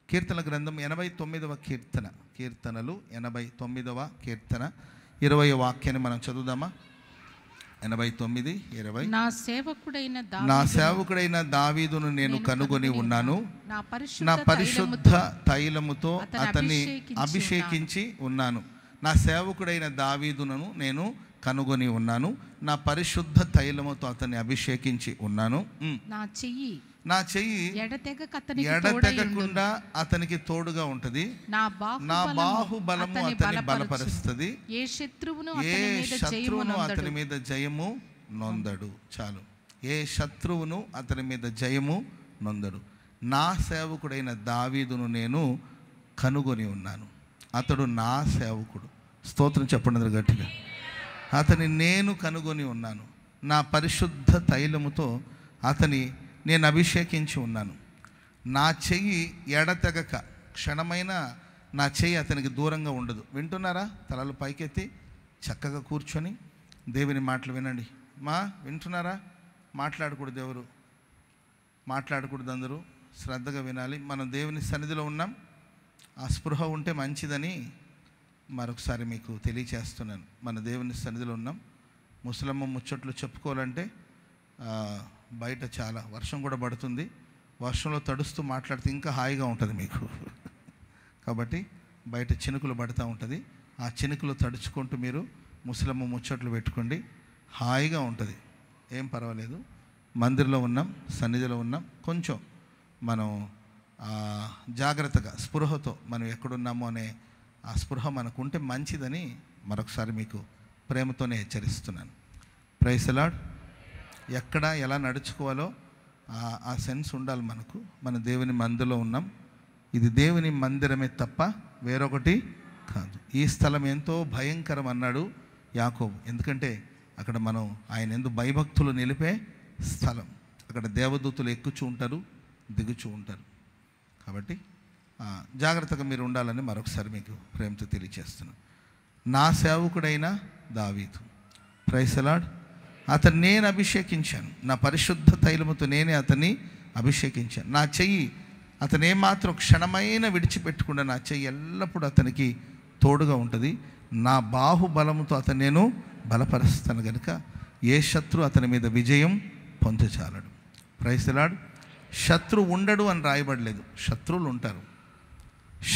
కీర్తన గ్రంథం 89వ కీర్తన, కీర్తనలు 89వ కీర్తన 20వ వాక్యాన్ని మనం చదువుదామా? 89:20. నా సేవకుడైన దావీదును నేను కనుగొని ఉన్నాను, నా పరిశుద్ధ తైలముతో అతన్ని అభిషేకించి ఉన్నాను. నా సేవకుడైన దావీదును నేను కనుగొని ఉన్నాను, నా పరిశుద్ధ తైలముతో అతన్ని అభిషేకించి ఉన్నాను. నా చెయ్యి ఎడతెగకుండా అతనికి తోడుగా ఉంటది, నా బాహుబలము అతన్ని బలపరుస్తుంది, ఏ శత్రువును అతని మీద జయము నొందడు. చాలు, ఏ శత్రువును అతని మీద జయము నొందడు. నా సేవకుడైన దావీదును నేను కనుగొని ఉన్నాను, అతడు నా సేవకుడు. స్తోత్రం చెప్పండి గట్టిగా. అతని నేను కనుగొని ఉన్నాను, నా పరిశుద్ధ తైలముతో అతని నేను అభిషేకించి ఉన్నాను. నా చెయ్యి ఎడతెగక, క్షణమైన నా చెయ్యి అతనికి దూరంగా ఉండదు. వింటున్నారా? తలలు పైకెత్తి చక్కగా కూర్చొని దేవుని మాటలు వినండి. వింటున్నారా? మాట్లాడకూడదు, ఎవరు మాట్లాడకూడదు, అందరూ శ్రద్ధగా వినాలి. మనం దేవుని సన్నిధిలో ఉన్నాం. ఆ స్పృహ ఉంటే మంచిదని మరొకసారి మీకు తెలియచేస్తున్నాను. మన దేవుని సన్నిధిలో ఉన్నాం. ముసలమ్మ ముచ్చట్లు చెప్పుకోవాలంటే బయట చాలా వర్షం కూడా పడుతుంది. వర్షంలో తడుస్తూ మాట్లాడితే ఇంకా హాయిగా ఉంటుంది మీకు. కాబట్టి బయట చినుకులు పడుతూ ఉంటుంది. ఆ చినుకులు తడుచుకుంటూ మీరు ముసలమ్మ ముచ్చట్లు పెట్టుకోండి, హాయిగా ఉంటుంది, ఏం పర్వాలేదు. మందిరంలో ఉన్నాం, సన్నిధిలో ఉన్నాం. కొంచెం మనం జాగ్రత్తగా స్పృహతో మనం ఎక్కడున్నామో అనే ఆ స్పృహ మనకు ఉంటే మంచిదని మరొకసారి మీకు ప్రేమతోనే హెచ్చరిస్తున్నాను. Praise the lord. ఎక్కడ ఎలా నడుచుకోవాలో ఆ సెన్స్ ఉండాలి మనకు. మన దేవుని మందిరంలో ఉన్నాం. ఇది దేవుని మందిరమే తప్ప వేరొకటి కాదు. ఈ స్థలం ఎంతో భయంకరం అన్నాడు యాకోబు. ఎందుకంటే అక్కడ మనం ఆయన ఎందు భయభక్తులు నిలిపే స్థలం. అక్కడ దేవదూతలు ఎక్కుచూ ఉంటారు, దిగుచూ ఉంటారు. కాబట్టి జాగ్రత్తగా మీరు ఉండాలని మరొకసారి మీకు ప్రేమతో తెలియచేస్తున్నాను. నా సేవకుడైన దావీదు, ప్రైజ్ ది లార్డ్, అతన్ని నేను అభిషేకించాను, నా పరిశుద్ధ తైలముతో నేనే అతన్ని అభిషేకించాను. నా చెయ్యి అతను ఏమాత్రం క్షణమైన విడిచిపెట్టకుండా నా చెయ్యి ఎల్లప్పుడూ అతనికి తోడుగా ఉంటుంది. నా బాహుబలముతో అతను నేను బలపరుస్తాను కనుక ఏ శత్రు అతని మీద విజయం పొందచాలడు. Praise the lord. శత్రు ఉండడు అని రాయబడలేదు, శత్రువులు ఉంటారు.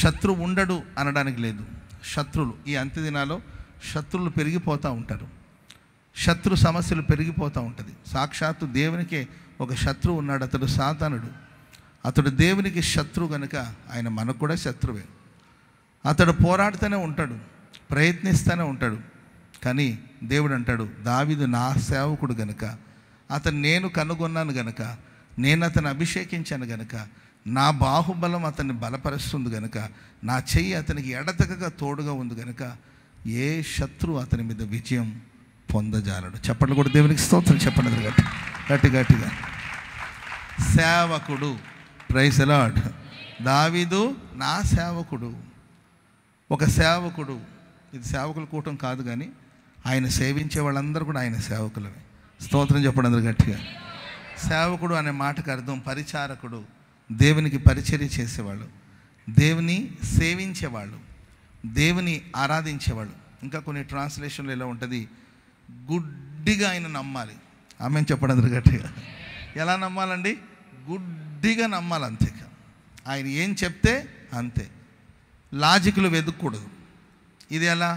శత్రు ఉండడు అనడానికి లేదు. శత్రువులు ఈ అంత్యదినాల్లో శత్రువులు పెరిగిపోతూ ఉంటారు. శత్రు సమస్యలు పెరిగిపోతూ ఉంటుంది. సాక్షాత్తు దేవునికే ఒక శత్రువు ఉన్నాడు, అతడు సాతానుడు. అతడు దేవునికి శత్రువు కనుక ఆయన మనకు కూడా శత్రువే. అతడు పోరాడుతూనే ఉంటాడు, ప్రయత్నిస్తూనే ఉంటాడు. కానీ దేవుడు అంటాడు, దావీదు నా సేవకుడు గనుక, అతను నేను కనుగొన్నాను గనుక, నేను అతను అభిషేకించాను గనుక, నా బాహుబలం అతన్ని బలపరుస్తుంది గనుక, నా చెయ్యి అతనికి ఎడతెగక తోడుగా ఉంది గనుక ఏ శత్రువు అతని మీద విజయం పొందజాలడు. చెప్పండి కూడా దేవునికి స్తోత్రం చెప్పండి గట్టిగా. సేవకుడు, ప్రైజ్ ది లార్డ్. దావీదు నా సేవకుడు. ఒక సేవకుడు, ఇది సేవకుల కూటం కాదు కానీ ఆయన సేవించే వాళ్ళందరూ కూడా ఆయన సేవకులమే. స్తోత్రం చెప్పండి అందరు గట్టిగా. సేవకుడు అనే మాటకు అర్థం పరిచారకుడు, దేవునికి పరిచర్య చేసేవాళ్ళు, దేవుని సేవించేవాళ్ళు, దేవుని ఆరాధించేవాళ్ళు. ఇంకా కొన్ని ట్రాన్స్లేషన్లు ఎలా ఉంటుంది, గుడ్డిగా ఆయన నమ్మాలి. ఆమెను చెప్పండి అందరు గట్టిగా. ఎలా నమ్మాలండి? గుడ్డిగా నమ్మాలి, అంతే. ఆయన ఏం చెప్తే అంతే. లాజిక్లు వెతుక్కూడదు. ఇది ఎలా,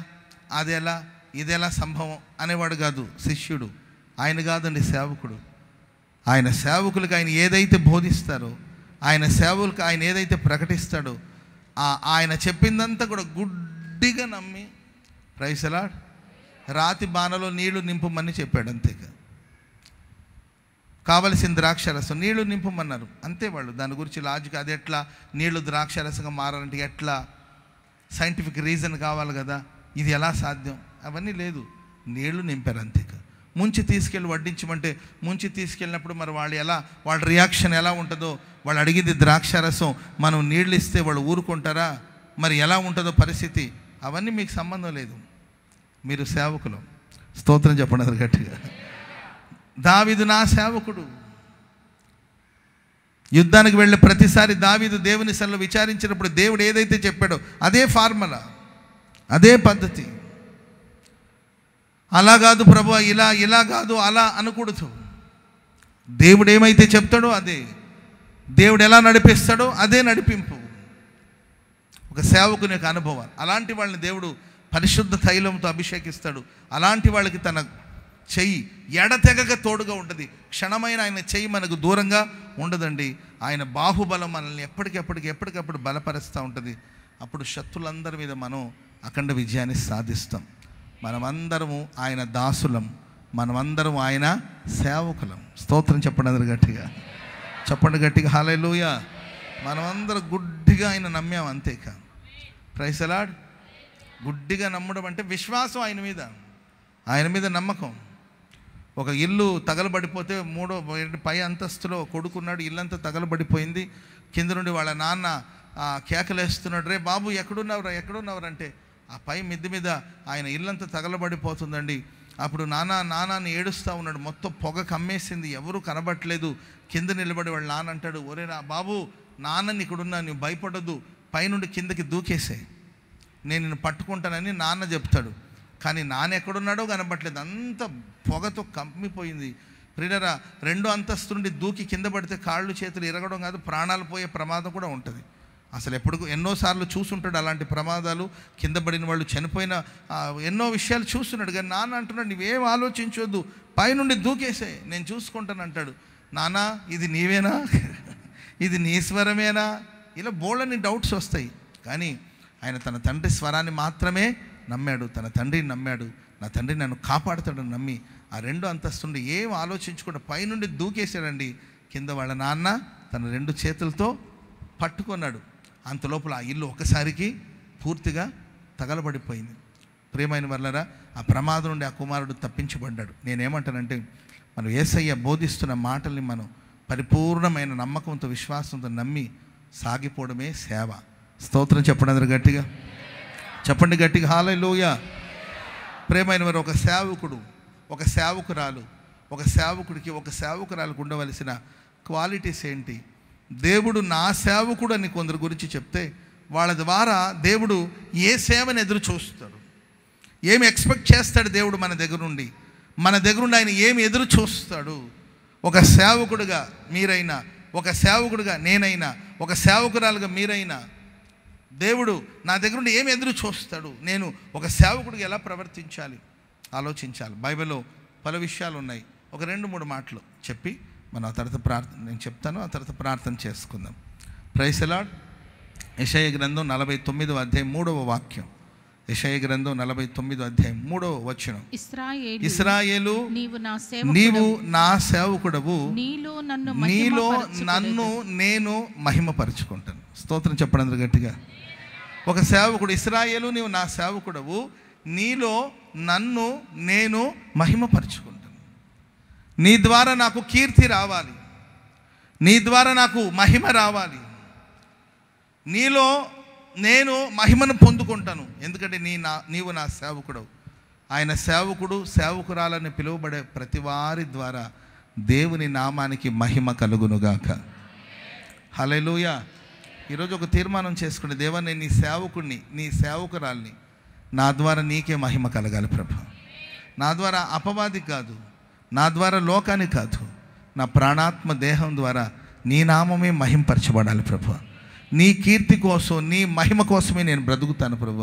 అది ఎలా, ఇది ఎలా సంభవం అనేవాడు కాదు శిష్యుడు. ఆయన కాదండి సేవకుడు. ఆయన సేవకులకు ఆయన ఏదైతే బోధిస్తారో, ఆయన సేవకులకు ఆయన ఏదైతే ప్రకటిస్తాడో ఆయన చెప్పిందంతా కూడా గుడ్డిగా నమ్మి, ప్రైజ్ ది లార్డ్, రాతి బాణలో నీళ్లు నింపమని చెప్పాడు, అంతేగా. కావలసిన ద్రాక్షరసం నీళ్లు నింపమన్నారు, అంతే. వాళ్ళు దాని గురించి లాజిక్, అది ఎట్లా నీళ్లు ద్రాక్షరసంగా మారాలంటే ఎట్లా, సైంటిఫిక్ రీజన్ కావాలి కదా, ఇది ఎలా సాధ్యం, అవన్నీ లేదు. నీళ్లు నింపారు, అంతేగా. ముంచి తీసుకెళ్ళి వడ్డించమంటే ముంచి తీసుకెళ్ళినప్పుడు మరి వాళ్ళ రియాక్షన్ ఎలా ఉంటుందో, వాళ్ళు అడిగింది ద్రాక్షరసం, మనం నీళ్ళు ఇస్తే వాళ్ళు ఊరుకుంటారా, మరి ఎలా ఉంటుందో పరిస్థితి, అవన్నీ మీకు సంబంధం లేదు. మీరు సేవకులు. స్తోత్రం చెప్పండి గట్టిగా. దావీదు నా సేవకుడు. యుద్ధానికి వెళ్ళే ప్రతిసారి దావీదు దేవుని సన్నిధిలో విచారించినప్పుడు దేవుడు ఏదైతే చెప్పాడో అదే ఫార్ములా, అదే పద్ధతి. అలా కాదు ప్రభువా, ఇలా కాదు అలా అనకూడదు. దేవుడు ఏమైతే చెప్తాడో అదే, దేవుడు ఎలా నడిపిస్తాడో అదే నడిపింపు. ఒక సేవకుని యొక్క అనుభవాలు, అలాంటి వాళ్ళని దేవుడు పరిశుద్ధ తైలంతో అభిషేకిస్తాడు. అలాంటి వాళ్ళకి తన చెయ్యి ఎడతెగక తోడుగా ఉంటుంది. క్షణమైన ఆయన చెయ్యి మనకు దూరంగా ఉండదండి. ఆయన బాహుబలం మనల్ని ఎప్పటికప్పుడు బలపరుస్తూ ఉంటుంది. అప్పుడు శత్రులందరి మీద మనం అఖండ విజయాన్ని సాధిస్తాం. మనమందరము ఆయన దాసులం, మనమందరం ఆయన సేవకులం. స్తోత్రం చెప్పండి అందరు గట్టిగా, చెప్పండి గట్టిగా హల్లెలూయా. మనమందరం గుడ్డిగా ఆయన నమ్మాం, అంతేకా. Praise the lord. గుడ్డిగా నమ్మడం అంటే విశ్వాసం ఆయన మీద నమ్మకం. ఒక ఇల్లు తగలబడిపోతే పై అంతస్తులో కొడుకున్నాడు, ఇల్లంతా తగలబడిపోయింది. కింద నుండి వాళ్ళ నాన్న కేకలేస్తున్నాడు, రే బాబు ఎక్కడున్నావురా అంటే ఆ పై మిద్ది మీద ఆయన ఇల్లంతా తగలబడిపోతుందండి. అప్పుడు నాన్నని ఏడుస్తూ ఉన్నాడు. మొత్తం పొగ కమ్మేసింది, ఎవరు కనబట్టలేదు. కింద నిలబడి వాళ్ళ నాన్న అంటాడు, ఒరే బాబు, నాన్నని ఇక్కడున్నా, నువ్వు భయపడొద్దు, పైనుండి కిందకి దూకేసే, నేను నిన్ను పట్టుకుంటానని నాన్న చెప్తాడు. కానీ నాన్న ఎక్కడున్నాడో కనబట్టలేదు, అంత పొగతో కమ్మిపోయింది. ప్రియులారా, 2వ అంతస్తు నుండి దూకి కింద పడితే కాళ్ళు చేతులు ఇరగడం కాదు, ప్రాణాలు పోయే ప్రమాదం కూడా ఉంటుంది. అసలు ఎన్నోసార్లు చూసుంటాడు అలాంటి ప్రమాదాలు, కింద పడిన వాళ్ళు చనిపోయిన ఎన్నో విషయాలు చూస్తున్నాడు. కానీ నాన్న అంటున్నాడు, నువ్వేం ఆలోచించొద్దు, పైనుండి దూకేసే, నేను చూసుకుంటాను అంటాడు. నాన్న, ఇది నీవేనా, ఇది నీ స్వరమేనా, ఇలా బోళ్ళని డౌట్స్ వస్తాయి. కానీ ఆయన తన తండ్రి స్వరాన్ని మాత్రమే నమ్మాడు, తన తండ్రిని నమ్మాడు. నా తండ్రి నన్ను కాపాడుతాడని నమ్మి ఆ 2వ అంతస్తు నుండి ఏం ఆలోచించకుండా పైనుండి దూకేశాడండి. కింద వాళ్ళ నాన్న తన 2 చేతులతో పట్టుకున్నాడు. అంతలోపల ఆ ఇల్లు ఒకసారికి పూర్తిగా తగలబడిపోయింది. ప్రియమైన వాళ్ళరా, ఆ ప్రమాదం నుండి ఆ కుమారుడు తప్పించబడ్డాడు. నేనేమంటానంటే, మనం యేసయ్య బోధిస్తున్న మాటల్ని మనం పరిపూర్ణమైన నమ్మకంతో, విశ్వాసంతో నమ్మి సాగిపోవడమే సేవ. స్తోత్రం చెప్పండి అందరూ గట్టిగా, చెప్పండి గట్టిగా హల్లెలూయా. ప్రియమైన వారు, ఒక సేవకుడు, ఒక సేవకురాలు, ఒక సేవకుడికి, ఒక సేవకురాలకు ఉండవలసిన క్వాలిటీస్ ఏంటి? దేవుడు నా సేవకుడు అని కొందరు గురించి చెప్తే, వాళ్ళ ద్వారా దేవుడు ఏ సేవను ఎదురు చూస్తాడు, ఏమి ఎక్స్పెక్ట్ చేస్తాడు దేవుడు మన దగ్గర నుండి ఆయన ఏమి ఎదురు చూస్తాడు? ఒక సేవకుడిగా మీరైనా, ఒక సేవకుడిగా నేనైనా, ఒక సేవకురాలుగా మీరైనా, దేవుడు నా దగ్గర నుండి ఏమి ఎదురు చూస్తాడు, నేను ఒక సేవకుడిగా ఎలా ప్రవర్తించాలి ఆలోచించాలి. బైబిల్లో పలు విషయాలు ఉన్నాయి. ఒక 2-3 మాటలు చెప్పి మనం ఆ తర్వాత నేను చెప్తాను, ఆ తర్వాత ప్రార్థన చేసుకుందాం. Praise the Lord. యెషయా గ్రంథం 49వ అధ్యాయం 3వ వాక్యం. యెషయా గ్రంథం 49వ అధ్యాయం 3వ వచనం. ఇశ్రాయేలు, నీవు నా సేవకుడవు, నీలో నన్ను నేను మహిమపరుచుకుంటాను. స్తోత్రం చెప్పండి అందరూ గట్టిగా. ఒక సేవకుడు, ఇశ్రాయేలు, నీవు నా సేవకుడవు, నీలో నన్ను నేను మహిమపరుచుకుంటాను. నీ ద్వారా నాకు కీర్తి రావాలి, నీ ద్వారా నాకు మహిమ రావాలి, నీలో నేను మహిమను పొందుకుంటాను. ఎందుకంటే నీవు నా సేవకుడవు. ఆయన సేవకుడు, సేవకురాలని పిలువబడే ప్రతి వారి ద్వారా దేవుని నామానికి మహిమ కలుగునుగాక. హల్లెలూయా. ఈరోజు ఒక తీర్మానం చేసుకుని, దేవా, నేను నీ సేవకుడిని, నీ సేవకురాల్ని, నా ద్వారా నీకే మహిమ కలగాలి ప్రభు. నా ద్వారా అపవాదికి కాదు, నా ద్వారా లోకానికి కాదు, నా ప్రాణాత్మ దేహం ద్వారా నీ నామమే మహింపరచబడాలి ప్రభు. నీ కీర్తి కోసం, నీ మహిమ కోసమే నేను బ్రతుకుతాను ప్రభు.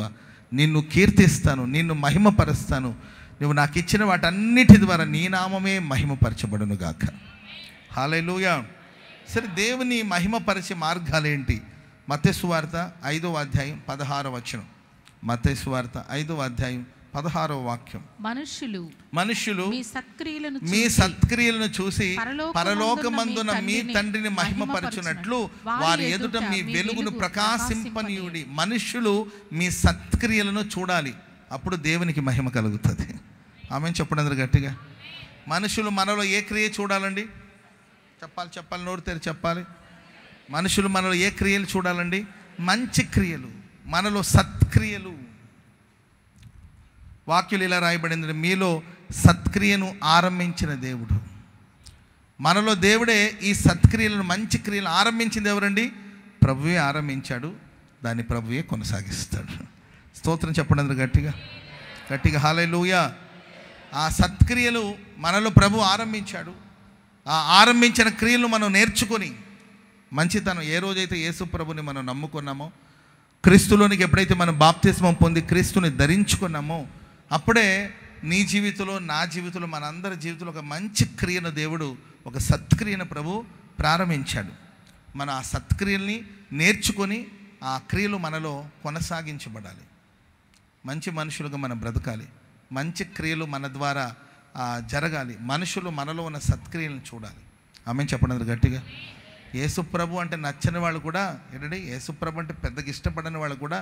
నిన్ను కీర్తిస్తాను, నిన్ను మహిమపరుస్తాను. నువ్వు నాకు ఇచ్చిన వాటన్నిటి ద్వారా నీ నామమే మహిమపరచబడును గాక. హల్లెలూయా. సరే, దేవుని మహిమపరిచే మార్గాలేంటి? మత్తయి సువార్త 5వ అధ్యాయం 16వ వచనం. మత్తయి సువార్త 5వ అధ్యాయం 16వ వాక్యం. మనుష్యులు మీ సత్క్రియలను చూసి పరలోకమందున మీ తండ్రిని మహిమపరచునట్లు వారి ఎదుట మీ వెలుగును ప్రకాశింపనీయుడి. మనుష్యులు మీ సత్క్రియలను చూడాలి, అప్పుడు దేవునికి మహిమ కలుగుతుంది. ఆమెను చెప్పండి అందరూ గట్టిగా. మనుషులు మనలో ఏ క్రియ చూడాలండి? చెప్పాలి, నోరు తెరి చెప్పాలి. మనుషులు మనలో ఏ క్రియలు చూడాలండి? మంచి క్రియలు, మనలో సత్క్రియలు. వాక్యులు ఇలా రాయబడింది, మీలో సత్క్రియను ఆరంభించిన దేవుడు. మనలో దేవుడే ఈ సత్క్రియలను, మంచి క్రియలను ఆరంభించింది ఎవరండి? ప్రభువే ఆరంభించాడు. దాన్ని ప్రభువే కొనసాగిస్తాడు. స్తోత్రం చెప్పండి గట్టిగా గట్టిగా హల్లెలూయా. ఆ సత్క్రియలు మనలో ప్రభు ఆరంభించాడు. ఆ ఆరంభించిన క్రియలను మనం నేర్చుకొని మంచితనం, ఏ రోజైతే యేసు ప్రభుని మనం నమ్ముకున్నామో, క్రీస్తులోనికి ఎప్పుడైతే మనం బాప్తిస్మం పొంది క్రీస్తుని ధరించుకున్నామో, అప్పుడే నీ జీవితంలో, నా జీవితంలో, మనందరి జీవితంలో ఒక మంచి క్రియను దేవుడు, ఒక సత్క్రియను ప్రభు ప్రారంభించాడు. మన ఆ సత్క్రియల్ని నేర్చుకొని ఆ క్రియలు మనలో కొనసాగించబడాలి. మంచి మనుషులుగా మనం బ్రతకాలి. మంచి క్రియలు మన ద్వారా జరగాలి. మనుషులు మనలో ఉన్న సత్క్రియలను చూడాలి. ఆమె చెప్పండి గట్టిగా. యేసుప్రభు అంటే నచ్చని వాళ్ళు కూడా ఏంటంటే, యేసుప్రభు అంటే పెద్దగా ఇష్టపడని వాళ్ళు కూడా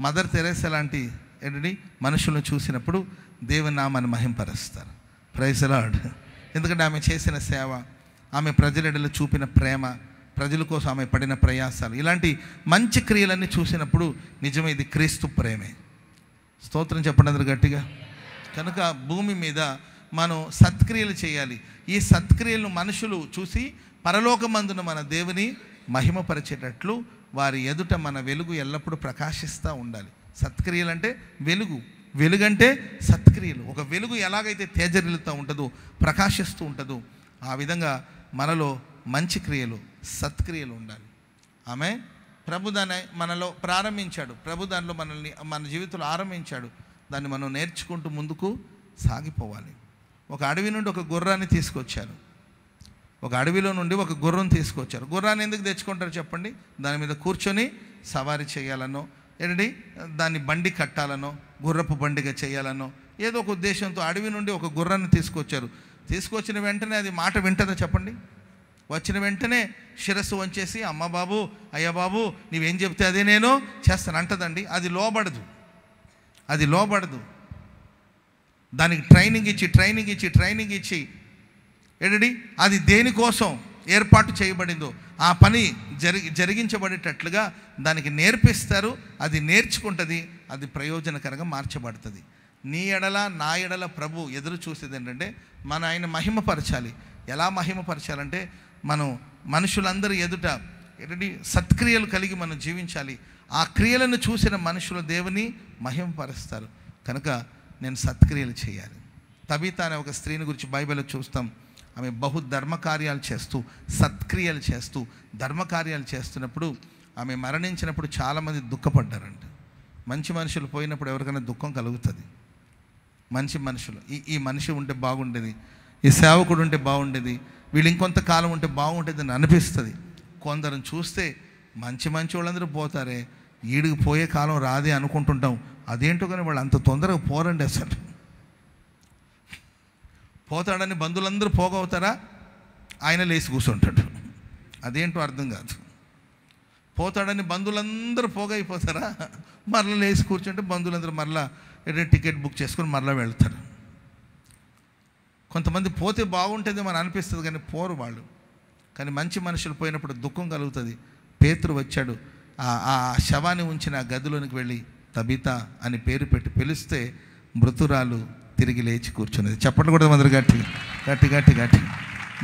మదర్ తెరేసా లాంటి ఏంటంటే మనుషులను చూసినప్పుడు దేవుని నామాన్ని మహింపరుస్తారు. Praise the Lord. ఎందుకంటే ఆమె చేసిన సేవ, ఆమె ప్రజల చూపిన ప్రేమ, ప్రజల కోసం ఆమె పడిన ప్రయాసాలు, ఇలాంటి మంచి క్రియలన్నీ చూసినప్పుడు నిజమే ఇది క్రీస్తు ప్రేమే. స్తోత్రం చెప్పండి గట్టిగా. కనుక భూమి మీద మనం సత్క్రియలు చేయాలి. ఈ సత్క్రియలను మనుషులు చూసి పరలోకమందున మన దేవుని మహిమపరిచేటట్లు వారి ఎదుట మన వెలుగు ఎల్లప్పుడూ ప్రకాశిస్తూ ఉండాలి. సత్క్రియలు అంటే వెలుగు, వెలుగంటే సత్క్రియలు. ఒక వెలుగు ఎలాగైతే తేజరిల్లుతూ ఉంటుందో, ప్రకాశిస్తూ ఉంటుందో, ఆ విధంగా మనలో మంచి క్రియలు, సత్క్రియలు ఉండాలి. ఆమె ప్రభు దాన్ని మనలో ప్రారంభించాడు. ప్రభు దానిలో మనల్ని మన జీవితంలో ఆరంభించాడు. దాన్ని మనం నేర్చుకుంటూ ముందుకు సాగిపోవాలి. ఒక అడవి నుండి ఒక గుర్రాన్ని తీసుకొచ్చారు. ఒక అడవిలో నుండి ఒక గుర్రం తీసుకొచ్చారు. గుర్రాన్ని ఎందుకు తెచ్చుకుంటారు చెప్పండి? దాని మీద కూర్చొని సవారీ చేయాలనో, ఏంటి దాన్ని బండి కట్టాలనో, గుర్రపు బండిగా చేయాలనో ఏదో ఒక ఉద్దేశంతో అడవి నుండి ఒక గుర్రాన్ని తీసుకొచ్చారు. తీసుకొచ్చిన వెంటనే అది మాట వింటుందా చెప్పండి? వచ్చిన వెంటనే శిరస్సు వంచేసి, అమ్మ బాబు, అయ్యా బాబు, నీవేం చెప్తే అదే నేను చేస్తాను అంటదండి. అది లోబడదు, అది లోబడదు. దానికి ట్రైనింగ్ ఇచ్చి ఏంటండి అది దేనికోసం ఏర్పాటు చేయబడిందో ఆ పని జరిగించబడేటట్లుగా దానికి నేర్పిస్తారు. అది నేర్చుకుంటుంది, అది ప్రయోజనకరంగా మార్చబడుతుంది. నీ ఎడల, నా ఎడల ప్రభు ఎదురు చూసేది ఏంటంటే మన ఆయన మహిమపరచాలి. ఎలా మహిమపరచాలంటే మనం మనుషులందరూ ఎదుట ఏంటంటే సత్క్రియలు కలిగి మనం జీవించాలి. ఆ క్రియలను చూసిన మనుషులు దేవుని మహిమపరుస్తారు. కనుక నేను సత్క్రియలు చేయాలి. తబితా అనే ఒక స్త్రీని గురించి బైబిల్లో చూస్తాం. ఆమె బహు ధర్మకార్యాలు చేస్తూ, సత్క్రియలు చేస్తూ, ధర్మకార్యాలు చేస్తున్నప్పుడు ఆమె మరణించినప్పుడు చాలామంది దుఃఖపడ్డారంట. మంచి మనుషులు పోయినప్పుడు ఎవరికైనా దుఃఖం కలుగుతుంది. మంచి మనుషులు, ఈ మనిషి ఉంటే బాగుండేది, ఈ సేవకుడు ఉంటే బాగుండేది, వీళ్ళు ఇంకొంతకాలం ఉంటే బాగుంటుంది అని అనిపిస్తుంది. కొందరిని చూస్తే మంచి వాళ్ళందరూ పోతారే, ఈడికి పోయే కాలం రాదే అనుకుంటుంటాం. అదేంటో కానీ వాళ్ళు అంత తొందరగా పోరండి. అసలు పోతాడని బంధువులందరూ పోగవుతారా? ఆయన లేచి కూర్చుంటాడు. అదేంటో అర్థం కాదు. పోతాడని బంధువులందరూ పోగైపోతారా? మరలా లేచి కూర్చుంటే బంధువులందరూ మరలా టికెట్ బుక్ చేసుకొని మరలా వెళ్తారు. కొంతమంది పోతే బాగుంటుంది అని అనిపిస్తుంది కానీ పోరు వాళ్ళు. కానీ మంచి మనుషులు పోయినప్పుడు దుఃఖం కలుగుతుంది. పేతురు వచ్చాడు, ఆ శవాన్ని ఉంచిన ఆ గదిలోనికి వెళ్ళి తబితా అని పేరు పెట్టి పిలిస్తే మృతురాలు తిరిగి లేచి కూర్చున్నది. చెప్పట్లు కూడా అందరు గట్టి.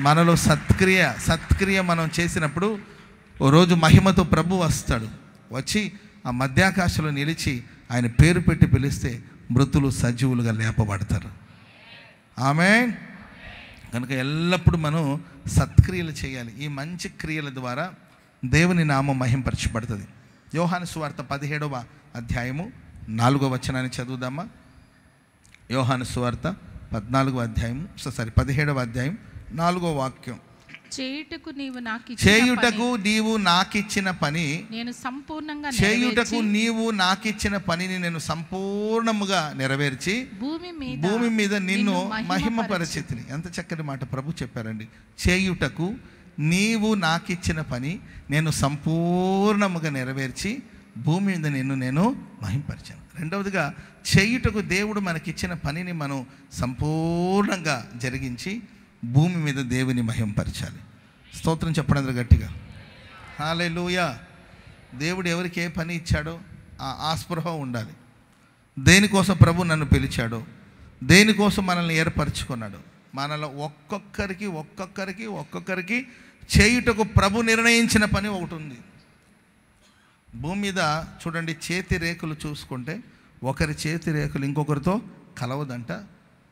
మనలో సత్క్రియ మనం చేసినప్పుడు ఓ రోజు మహిమతో ప్రభు వస్తాడు. వచ్చి ఆ మధ్యాకాశంలో నిలిచి ఆయన పేరు పెట్టి పిలిస్తే మృతులు సజీవులుగా లేపబడతారు. ఆమేన్. కనుక ఎల్లప్పుడూ మనం సత్క్రియలు చేయాలి. ఈ మంచి క్రియల ద్వారా దేవుని నామం మహింపరచబడుతుంది. యోహాను సువార్త 17వ అధ్యాయము 4వ వచనాన్ని చదువుదామా? యోహాను సువార్త 17వ అధ్యాయం 4వ వాక్యం. చేయుటకు నీవు నాకిచ్చిన పని నేను సంపూర్ణముగా నెరవేర్చి భూమి మీద నిన్ను మహిమపరచితిని. ఎంత చక్కటి మాట ప్రభు చెప్పారండి. చేయుటకు నీవు నాకిచ్చిన పని నేను సంపూర్ణముగా నెరవేర్చి భూమి మీద నేను మహిమపరిచాను. రెండవదిగా, చేయుటకు దేవుడు మనకిచ్చిన పనిని మనం సంపూర్ణంగా జరిగించి భూమి మీద దేవుని మహిమపరచాలి. స్తోత్రం చెప్పండి గట్టిగా. హల్లెలూయా. దేవుడు ఎవరికి ఏ పని ఇచ్చాడో ఆ స్పృహ ఉండాలి. దేనికోసం ప్రభు నన్ను పిలిచాడో, దేనికోసం మనల్ని ఏర్పరచుకున్నాడు, మనలో ఒక్కొక్కరికి చేయుటకు ప్రభు నిర్ణయించిన పని ఒకటి ఉంది. భూమి మీద చూడండి, చేతి రేకులు చూసుకుంటే ఒకరి చేతి రేకులు ఇంకొకరితో కలవదంట.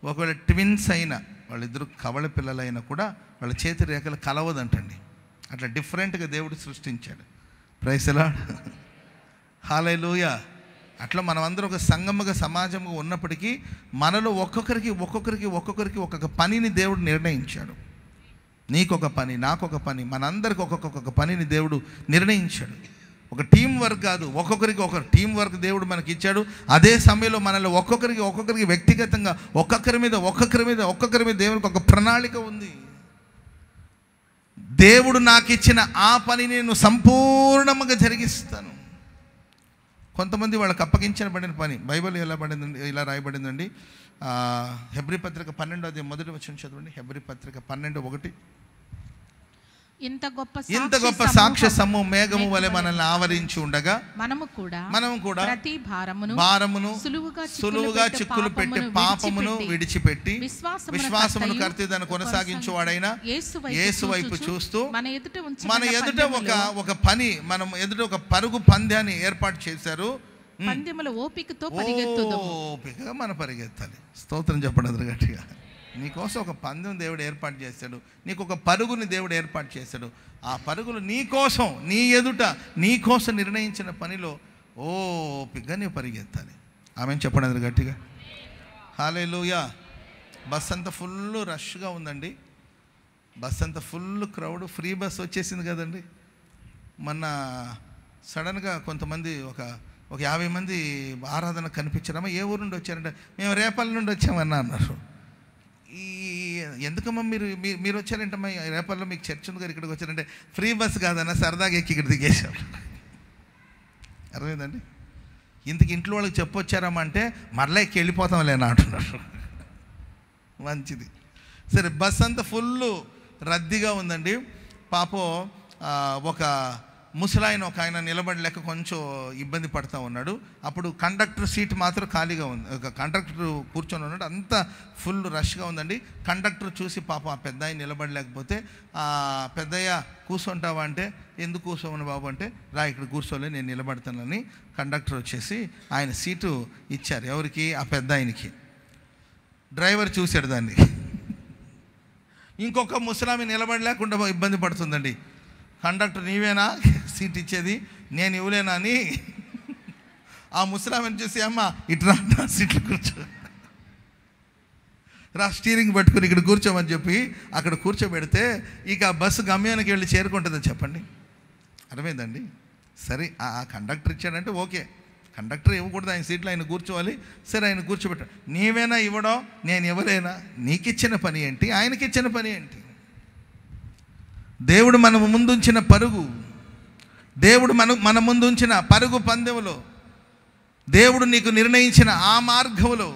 ఒకవేళ ట్విన్స్ అయినా, వాళ్ళిద్దరు కవల పిల్లలైనా కూడా వాళ్ళ చేతి రేఖలు కలవదంటండి. అట్లా డిఫరెంట్గా దేవుడు సృష్టించాడు. ప్రైజ్ ది లార్డ్, హల్లెలూయా. అట్లా మనమందరం ఒక సంఘముగా సమాజంగా ఉన్నప్పటికీ మనలో ఒక్కొక్కరికి ఒక్కొక్క పనిని దేవుడు నిర్ణయించాడు. నీకొక పని, నాకొక పని, మనందరికి ఒక్కొక్క పనిని దేవుడు నిర్ణయించాడు. ఒక టీం వర్క్ కాదు, ఒక్కొక్కరికి ఒక టీం వర్క్ దేవుడు మనకి ఇచ్చాడు. అదే సమయంలో మనలో ఒక్కొక్కరికి వ్యక్తిగతంగా ఒక్కొక్కరి మీద దేవునికి ఒక ప్రణాళిక ఉంది. దేవుడు నాకు ఇచ్చిన ఆ పనిని నేను సంపూర్ణంగా జరిగిస్తాను. కొంతమంది వాళ్ళకి అప్పగించిన పడిన పని బైబిల్ ఇలా రాయబడిందండి. హెబ్రీ పత్రిక 12 అధ్యాయం 1వ వచనం చదవండి. హెబ్రీ పత్రిక 12:1. ఇంత గొప్ప సాక్ష్య సమూహం మేఘము వలె మనల్ని ఆవరించి ఉండగా మనము కూడా ప్రతి భారమును సులువుగా చిక్కులు పెట్టి పాపమును విడిచిపెట్టి విశ్వాసమును కర్తి దాన్ని కొనసాగించువాడైన యేసు వైపు చూస్తూ మన ఎదుట ఒక పని, మనం ఎదుట ఒక పరుగు పంద్యాన్ని ఏర్పాటు చేశారు. ఓపికగా మనం పరిగెత్తాలి. స్తోత్రం చెప్పండి గట్టిగా. నీకోసం ఒక పందెం దేవుడు ఏర్పాటు చేశాడు, నీకు ఒక పరుగుని దేవుడు ఏర్పాటు చేశాడు. ఆ పరుగులు నీకోసం, నీ ఎదుట నీకోసం నిర్ణయించిన పనిలో ఓపికగా నీవు పరిగెత్తాలి. ఆమెను చెప్పండి గట్టిగా. హల్లెలూయా. బస్ అంతా ఫుల్ రష్గా ఉందండి. బస్ అంతా ఫుల్ క్రౌడ్. ఫ్రీ బస్ వచ్చేసింది కదండి. మొన్న సడన్గా కొంతమంది ఒక 50 మంది ఆరాధన కనిపించారమ్మా. ఏ ఊరు నుండి వచ్చారంటే మేము రేపల్లి నుండి వచ్చామన్నా అన్నారు. ఎందుకమ్మా మీరు వచ్చారంటమ్మా, రేపల్లో మీకు చర్చ్ ఉంది కదా, ఇక్కడికి వచ్చారంటే ఫ్రీ బస్ కాదన్నా, సరదాగా ఎక్కి ఇక్కడ దిగేశాం. అర్థమైందండి. ఇంతకు ఇంట్లో వాళ్ళకి చెప్పొచ్చారమ్మా అంటే మరలా ఎక్కి వెళ్ళిపోతాంలేనా అంటున్నారు. మంచిది. సరే, బస్ అంతా ఫుల్ రద్దీగా ఉందండి. పాపం ఒక ముసలాయన ఒక ఆయన నిలబడలేక కొంచెం ఇబ్బంది పడుతూ ఉన్నాడు. అప్పుడు కండక్టర్ సీట్ మాత్రం ఖాళీగా ఉంది, కండక్టర్ కూర్చొని ఉన్నాడు. అంతా ఫుల్ రష్గా ఉందండి. కండక్టర్ చూసి పాపం ఆ పెద్ద ఆయన నిలబడలేకపోతే, పెద్దయ్య కూర్చుంటావా అంటే, ఎందుకు కూర్చోమని బాబు అంటే, రా ఇక్కడ కూర్చోలే నేను నిలబడతానని కండక్టర్ వచ్చేసి ఆయన సీటు ఇచ్చారు. ఎవరికి? ఆ పెద్ద ఆయనకి. డ్రైవర్ చూశాడు దాన్ని. ఇంకొక ముసలామి నిలబడలేకుండా ఇబ్బంది పడుతుందండి. కండక్టర్ నీవేనా సీట్ ఇచ్చేది, నేను ఇవ్వలేనా అని ఆ ముసలామని చూసి, అమ్మ ఇట్రా నా సీట్లు కూర్చో, రా స్టీరింగ్ పట్టుకుని ఇక్కడ కూర్చోమని చెప్పి అక్కడ కూర్చోబెడితే ఇక బస్సు గమ్యానికి వెళ్ళి చేరుకుంటుందని చెప్పండి. అర్థమైందండి. సరే, ఆ కండక్టర్ ఇచ్చాడంటే ఓకే, కండక్టర్ ఇవ్వకూడదు, ఆయన సీట్లో ఆయన కూర్చోవాలి. సరే, ఆయన కూర్చోబెట్టాడు. నీవేనా ఇవ్వడం, నేను ఇవ్వలేనా? నీకిచ్చిన పని ఏంటి, ఆయనకిచ్చిన పని ఏంటి? దేవుడు మన ముందుంచిన పరుగు, దేవుడు మన ముందుంచిన పరుగు పందెంలో, దేవుడు నీకు నిర్ణయించిన ఆ మార్గంలో,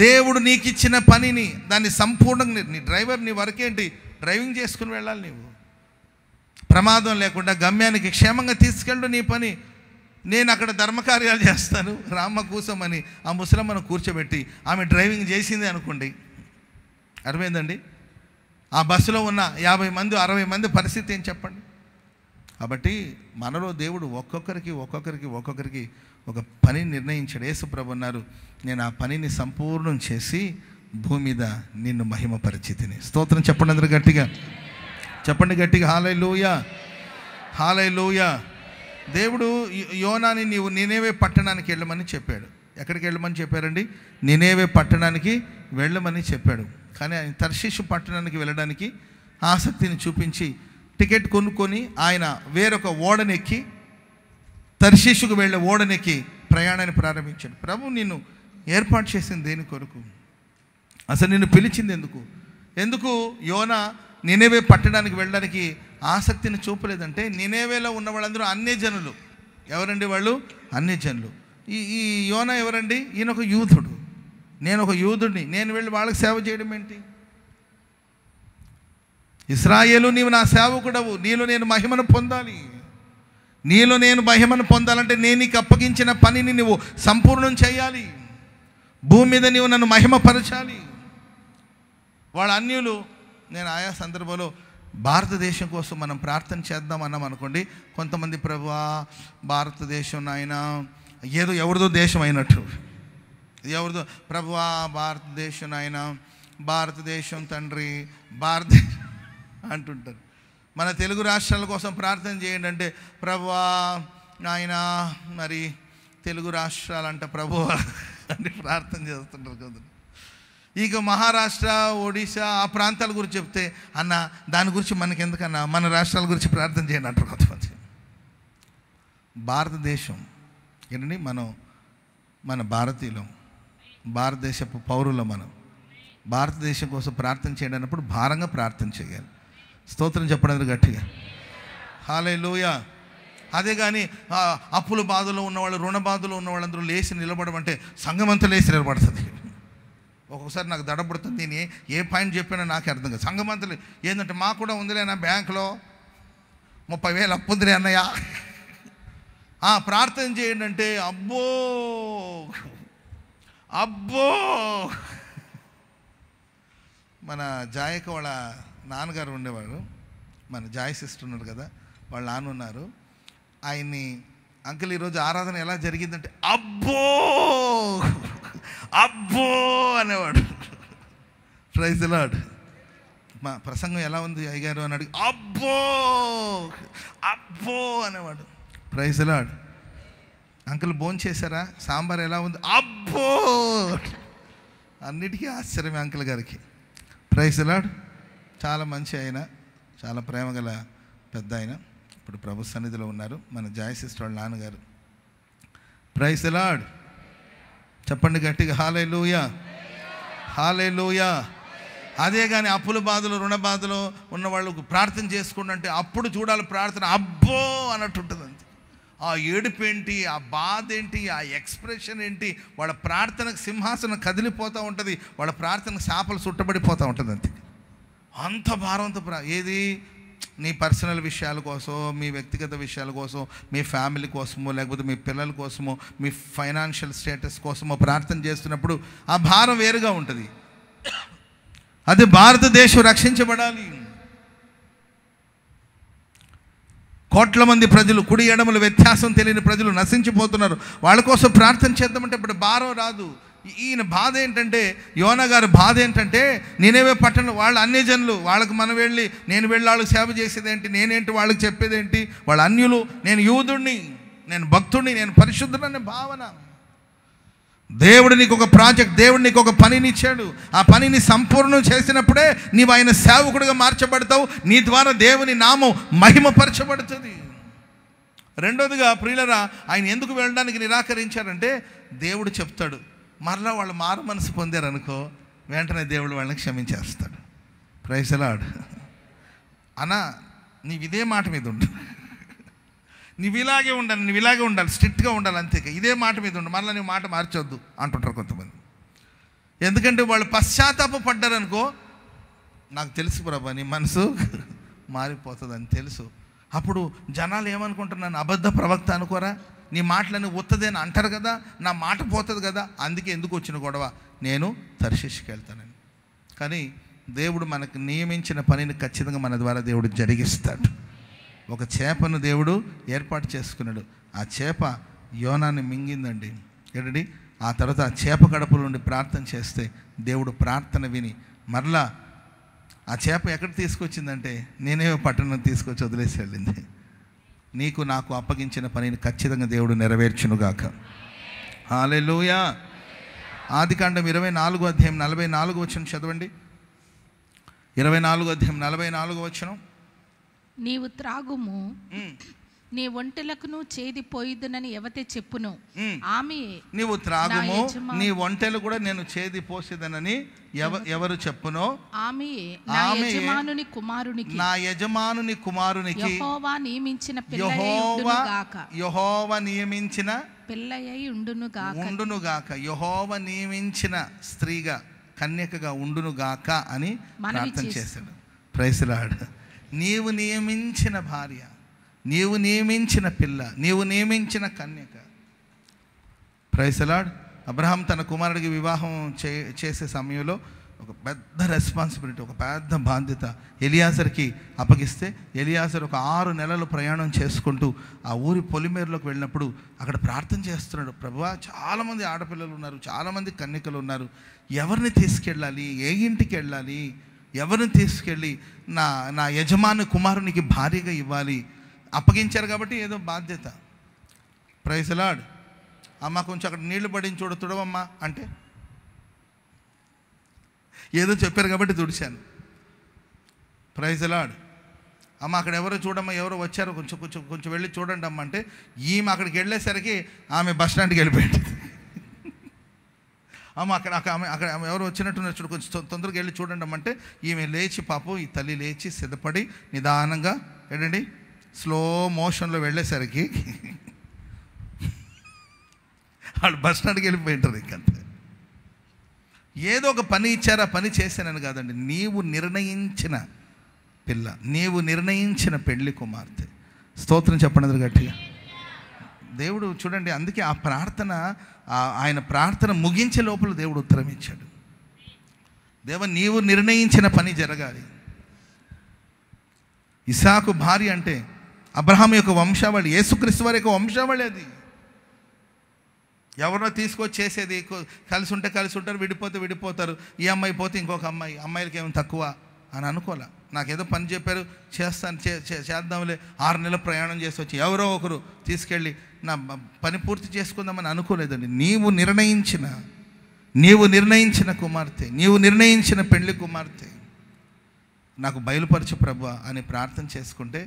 దేవుడు నీకు ఇచ్చిన పనిని దాన్ని సంపూర్ణంగా నీ డ్రైవర్, నీ వరకేంటి, డ్రైవింగ్ చేసుకుని వెళ్ళాలి. నీవు ప్రమాదం లేకుండా గమ్యానికి క్షేమంగా తీసుకెళ్ళు నీ పని. నేను అక్కడ ధర్మకార్యాలు చేస్తాను, రామ్మ కూసమని ఆ ముసలమ్మను కూర్చోబెట్టి ఆమె డ్రైవింగ్ చేసింది అనుకోండి. అర్థమైందండి. ఆ బస్సులో ఉన్న 50 మంది 60 మంది పరిస్థితి ఏం చెప్పండి. కాబట్టి మనలో దేవుడు ఒక్కొక్కరికి ఒక పని నిర్ణయించాడు. యేసుప్రభు అన్నారు, నేను ఆ పనిని సంపూర్ణం చేసి భూమి మీద నిన్ను మహిమపరిచితిని. స్తోత్రం చెప్పండి అందరూ గట్టిగా, చెప్పండి గట్టిగా. హల్లెలూయా, హల్లెలూయా. దేవుడు యోనాని నీవు నినేవే పట్టణానికి వెళ్ళమని చెప్పాడు. ఎక్కడికి వెళ్ళమని చెప్పారండి? నినేవే పట్టణానికి వెళ్ళమని చెప్పాడు. కానీ ఆయన తర్షీషు పట్టణానికి వెళ్ళడానికి ఆసక్తిని చూపించి టికెట్ కొనుక్కొని ఆయన వేరొక ఓడనెక్కి, తర్షీషుకు వెళ్ళే ఓడనెక్కి ప్రయాణాన్ని ప్రారంభించాడు. ప్రభు నిన్ను ఏర్పాటు చేసింది దేని కొరకు? అసలు నిన్ను పిలిచింది ఎందుకు యోనా నినేవే పట్టణానికి వెళ్ళడానికి ఆసక్తిని చూపలేదంటే, నినేవేలో ఉన్న వాళ్ళందరూ అన్యజనులు. ఎవరండి వాళ్ళు? అన్యజనులు. ఈ యోనా ఎవరండి? ఈయన ఒక యూదుడు, నేను ఒక యూదుడిని, నేను వెళ్ళి వాళ్ళకి సేవ చేయడం ఏంటి? ఇశ్రాయేలు, నీవు నా సేవకుడవు, నీలో నేను మహిమను పొందాలి. నీలో నేను మహిమను పొందాలంటే నేను నీకు అప్పగించిన పనిని నువ్వు సంపూర్ణం చేయాలి. భూమి మీద నీవు నన్ను మహిమపరచాలి. వాళ్ళ అన్యులు. నేను ఆయా సందర్భంలో భారతదేశం కోసం మనం ప్రార్థన చేద్దాం అన్నాం అనుకోండి, కొంతమంది ప్రభువా భారతదేశం నాయన ఏదో ఎవరిదో దేశం అయినట్టు, ఎవరిదో ప్రభువా భారతదేశం నాయన, భారతదేశం తండ్రి భారతదేశం అంటుంటారు. మన తెలుగు రాష్ట్రాల కోసం ప్రార్థన చేయండి అంటే ప్రభువా నాయన మరి తెలుగు రాష్ట్రాలంట ప్రభువా అని ప్రార్థన చేస్తుంటారు కదా. ఇక మహారాష్ట్ర, ఒడిశా ఆ ప్రాంతాల గురించి చెప్తే అన్న దాని గురించి మనకి ఎందుకన్నా, మన రాష్ట్రాల గురించి ప్రార్థన చేయండి అంటారు కొంతమంది. భారతదేశం ఏంటండి, మన భారతీయులం, భారతదేశపు పౌరులం. మనం భారతదేశం కోసం ప్రార్థన చేయండి అన్నప్పుడు భారంగా ప్రార్థన చేయాలి. స్తోత్రం చెప్పడానికి గట్టిగా హల్లెలూయా. అదే కానీ అప్పుల బాధలో ఉన్నవాళ్ళు, రుణ బాధలో ఉన్నవాళ్ళందరూ లేచి నిలబడమంటే సంఘమంతా లేచి నిలబడుతుంది. ఒక్కొక్కసారి నాకు దడబడుతుంది. నేను ఏ పాయింట్ చెప్పినా నాకే అర్థం కాదు. సంఘమంతలు ఏంటంటే మాకు కూడా ఉందిలేనా బ్యాంకులో 30,000 అప్పు ఉందిలే అన్నయ్య, ప్రార్థన చేయండి అంటే అబ్బో అబ్బో. మన జాయక వాళ్ళ నాన్నగారు ఉండేవాడు, మన జాయ్ సిస్టర్ ఉన్నారు కదా, వాళ్ళ నాన్న ఉన్నారు. ఆయన్ని అంకుల్ ఈరోజు ఆరాధన ఎలా జరిగిందంటే అబ్బో అబ్బో అనేవాడు. Praise the Lord. మా ప్రసంగం ఎలా ఉంది అయ్యగారు అని అడిగి అబ్బో అబ్బో అనేవాడు. Praise the lord. అంకుల్ భోంచేశారా, సాంబార్ ఎలా ఉంది, అబ్బో. అన్నిటికీ ఆశ్చర్యమే అంకుల్ గారికి. ప్రైజ్ ది లార్డ్. చాలా మంచి ఆయన, చాలా ప్రేమగల పెద్ద ఆయన. ఇప్పుడు ప్రభు సన్నిధిలో ఉన్నారు మన జాయ్ సిస్టర్ వాళ్ళ నాన్నగారు. Praise the Lord. చెప్పండి గట్టిగా హల్లెలూయా హల్లెలూయా. అదే కానీ అప్పుల బాధలు, రుణ బాధలు ఉన్న వాళ్ళు ప్రార్థన చేసుకుంటే అప్పుడు చూడాలి ప్రార్థన అబ్బో అన్నట్టు ఉంటుంది. అంతే. ఆ ఏడుపు ఏంటి, ఆ బాధ ఏంటి, ఆ ఎక్స్ప్రెషన్ ఏంటి, వాళ్ళ ప్రార్థనకు సింహాసనం కదిలిపోతూ ఉంటుంది, వాళ్ళ ప్రార్థనకు శాపలు చుట్టబడిపోతూ ఉంటుంది. అంతే. అంత భారంతో ఏది నీ పర్సనల్ విషయాల కోసం, మీ వ్యక్తిగత విషయాల కోసం, మీ ఫ్యామిలీ కోసమో, లేకపోతే మీ పిల్లల కోసమో, మీ ఫైనాన్షియల్ స్టేటస్ కోసమో ప్రార్థన చేస్తున్నప్పుడు ఆ భారం వేరుగా ఉంటుంది. అది భారతదేశం రక్షించబడాలి. కోట్ల మంది ప్రజలు, కుడి ఎడమల వ్యత్యాసం తెలియని ప్రజలు నశించిపోతున్నారు. వాళ్ళ కోసం ప్రార్థన చేద్దామంటే ఇప్పుడు భారం రాదు. ఈయన బాధ ఏంటంటే, యోనా గారి బాధ ఏంటంటే, నేనేవే పట్టణం వాళ్ళ అన్యజనులు, వాళ్ళకి మనం వెళ్ళి నేను వెళ్ళి వాళ్ళకి సేవ చేసేదేంటి, నేనేంటి వాళ్ళకి చెప్పేదేంటి, వాళ్ళ అన్యులు, నేను యూదుడిని, నేను భక్తుడిని, నేను పరిశుద్ధుడనే భావన. దేవుడు నీకు ఒక ప్రాజెక్ట్, దేవుడు నీకు ఒక పనిని ఇచ్చాడు. ఆ పనిని సంపూర్ణం చేసినప్పుడే నీవు ఆయన సేవకుడిగా మార్చబడతావు. నీ ద్వారా దేవుని నామం మహిమపరచబడుతుంది. రెండోదిగా ప్రియులరా, ఆయన ఎందుకు వెళ్ళడానికి నిరాకరించారంటే దేవుడు చెప్తాడు, మరలా వాళ్ళు మారు మనసు పొందారనుకో వెంటనే దేవుడు వాళ్ళని క్షమించేస్తాడు. Praise the lord. అన్నా నీవు ఇదే మాట మీద ఉండు, నువ్వు ఇలాగే ఉండాలి, నువ్వు ఇలాగే ఉండాలి, స్ట్రిక్ట్గా ఉండాలి, అంతే, ఇదే మాట మీద ఉండు, మరలా నువ్వు మాట మార్చొద్దు అంటుంటారు కొంతమంది. ఎందుకంటే వాళ్ళు పశ్చాత్తాప పడ్డారనుకో, నాకు తెలుసు ప్రభా నీ మనసు మారిపోతుందని తెలుసు. అప్పుడు జనాలు ఏమనుకుంటున్నాను, అబద్ధ ప్రవక్త అనుకోరా, నీ మాటలని ఉత్తదేని అంటారు కదా, నా మాట పోతుంది కదా, అందుకే ఎందుకు వచ్చిన గొడవ, నేను తర్షీషుకి వెళ్తానని. కానీ దేవుడు మనకు నియమించిన పనిని ఖచ్చితంగా మన ద్వారా దేవుడు జరిగిస్తాడు. ఒక చేపను దేవుడు ఏర్పాటు చేసుకున్నాడు. ఆ చేప యోనాన్ని మింగిందండి. ఏంటండి, ఆ తర్వాత ఆ చేప కడుపులో నుండి ప్రార్థన చేస్తే దేవుడు ప్రార్థన విని మరలా ఆ చేప ఎక్కడ తీసుకొచ్చిందంటే నేనేమో పట్టణం తీసుకొచ్చి వదిలేసి వెళ్ళింది. నీకు నాకు అప్పగించిన పనిని ఖచ్చితంగా దేవుడు నెరవేర్చునుగాక. హల్లెలూయా. ఆదికాండం 24వ అధ్యాయం 44వ వచనం చదవండి. 24వ అధ్యాయం 44వ వచనం. నీవు త్రాగుము, నీ ఒంటెలకును చేదిపోయిదునని ఎవతే చెప్పును, ఆమె నీవు త్రాగుము, నీ ఒంటెలు కూడా నేను చేది పోసేదనని ఎవరు చెప్పునో ఆమె నా యజమానుని కుమారునికి యెహోవా నియమించిన పిల్లయై ఉండునుగాక. యెహోవా నియమించిన స్త్రీగా, కన్యకగా ఉండునుగాక అని ప్రార్థన చేశాడు. Praise the lord. నీవు నియమించిన భార్య, నీవు నియమించిన పిల్ల, నీవు నియమించిన కన్యక. Praise the lord. అబ్రహాం తన కుమారుడికి వివాహం చేసే సమయంలో ఒక పెద్ద రెస్పాన్సిబిలిటీ, ఒక పెద్ద బాధ్యత ఎలియాజర్కి అప్పగిస్తే, ఎలియాజర్ ఒక 6 నెలలు ప్రయాణం చేసుకుంటూ ఆ ఊరి పొలిమేరులోకి వెళ్ళినప్పుడు అక్కడ ప్రార్థన చేస్తున్నాడు. ప్రభువా, చాలామంది ఆడపిల్లలు ఉన్నారు, చాలామంది కన్యకలు ఉన్నారు, ఎవరిని తీసుకెళ్ళాలి, ఏ ఇంటికి వెళ్ళాలి, ఎవరిని తీసుకెళ్ళి నా యజమాని కుమారునికి భార్యగా ఇవ్వాలి. అప్పగించారు కాబట్టి ఏదో బాధ్యత. Praise the Lord. అమ్మ కొంచెం అక్కడ నీళ్లు పడిన చూడ తుడవమ్మా అంటే ఏదో చెప్పారు కాబట్టి తుడిచాను. Praise the Lord. అమ్మ అక్కడ ఎవరో చూడమ్మా, ఎవరో వచ్చారో కొంచెం కొంచెం కొంచెం వెళ్ళి చూడండి అమ్మ అంటే ఈమె అక్కడికి వెళ్ళేసరికి ఆమె బస్ స్టాండ్కి వెళ్ళిపోయింది. అమ్మ అక్కడ ఎవరు వచ్చినట్టున్నారు చూడు, కొంచెం తొందరగా వెళ్ళి చూడండి అమ్మంటే ఈమె లేచి, పాపం ఈ తల్లి లేచి సిద్ధపడి నిదానంగా ఏంటండి స్లో మోషన్లో వెళ్ళేసరికి వాళ్ళు బస్ స్టాండ్కి వెళ్ళిపోయింటారు. ఇంకంతే. ఏదో ఒక పని ఇచ్చారా, పని చేశానని కాదండి, నీవు నిర్ణయించిన పిల్ల, నీవు నిర్ణయించిన పెళ్లి కుమార్తె. స్తోత్రం చెప్పండి గట్టిగా. దేవుడు చూడండి, అందుకే ఆ ప్రార్థన, ఆయన ప్రార్థన ముగించే లోపల దేవుడు ఉత్తరం ఇచ్చాడు. దేవా, నీవు నిర్ణయించిన పని జరగాలి. ఇసాకు భార్య అంటే అబ్రహాం యొక్క వంశావళి, యేసుక్రీస్తు వారి యొక్క వంశావళి. అది ఎవరినో తీసుకొచ్చి చేసేది. కలిసి ఉంటే కలిసి ఉంటారు, విడిపోతే విడిపోతారు. ఈ అమ్మాయి పోతే ఇంకొక అమ్మాయి, అమ్మాయిలకి ఏమైనా తక్కువ అని అనుకోలే. నాకేదో పని చెప్పారు, చేస్తాను, చేద్దాంలే. 6 నెలల ప్రయాణం చేసి వచ్చి ఎవరో ఒకరు తీసుకెళ్ళి నా పని పూర్తి చేసుకుందామని అనుకోలేదండి. నీవు నిర్ణయించిన కుమార్తె, నీవు నిర్ణయించిన పెళ్లి కుమార్తె నాకు బయలుపరచు ప్రభువా అని ప్రార్థన చేసుకుంటే,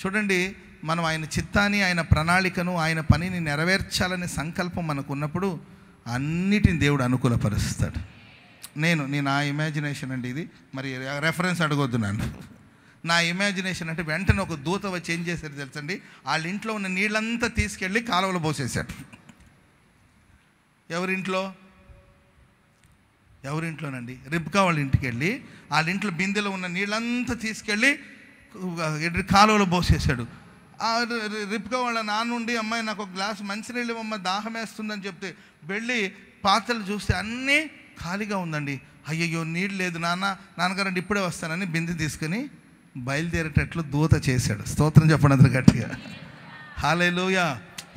చూడండి, మనం ఆయన చిత్తాన్ని, ఆయన ప్రణాళికను, ఆయన పనిని నెరవేర్చాలనే సంకల్పం మనకు ఉన్నప్పుడు అన్నిటిని దేవుడు అనుకూలపరుస్తాడు. నేను నా ఇమాజినేషన్ అండి ఇది, మరి రెఫరెన్స్ అడగొద్దు నన్ను. నా ఇమాజినేషన్ అంటే వెంటనే ఒక దూత వచ్చి ఏం చేశారు తెలుసండి, వాళ్ళ ఇంట్లో ఉన్న నీళ్ళంతా తీసుకెళ్ళి కాలువలో పోసేశాడు. ఎవరింట్లోనండి? రిబ్కా వాళ్ళ ఇంటికి వెళ్ళి వాళ్ళ ఇంట్లో బిందెలో ఉన్న నీళ్ళంతా తీసుకెళ్ళి కాలువలో పోసేశాడు. రిబ్కా వాళ్ళ నాన్నుండి, అమ్మాయి నాకు ఒక గ్లాసు మంచినీళ్ళు అమ్మ, దాహం వేస్తుందని చెప్తే వెళ్ళి పాత్రలు చూస్తే అన్నీ ఖాళీగా ఉందండి. అయ్యయ్యో, నీళ్ళు లేదు నాన్నగారండి, ఇప్పుడే వస్తానని బిందె తీసుకుని బయలుదేరేటట్లు దూత చేశాడు. స్తోత్రం చెప్పండి అందరూ గట్టిగా. హల్లెలూయా.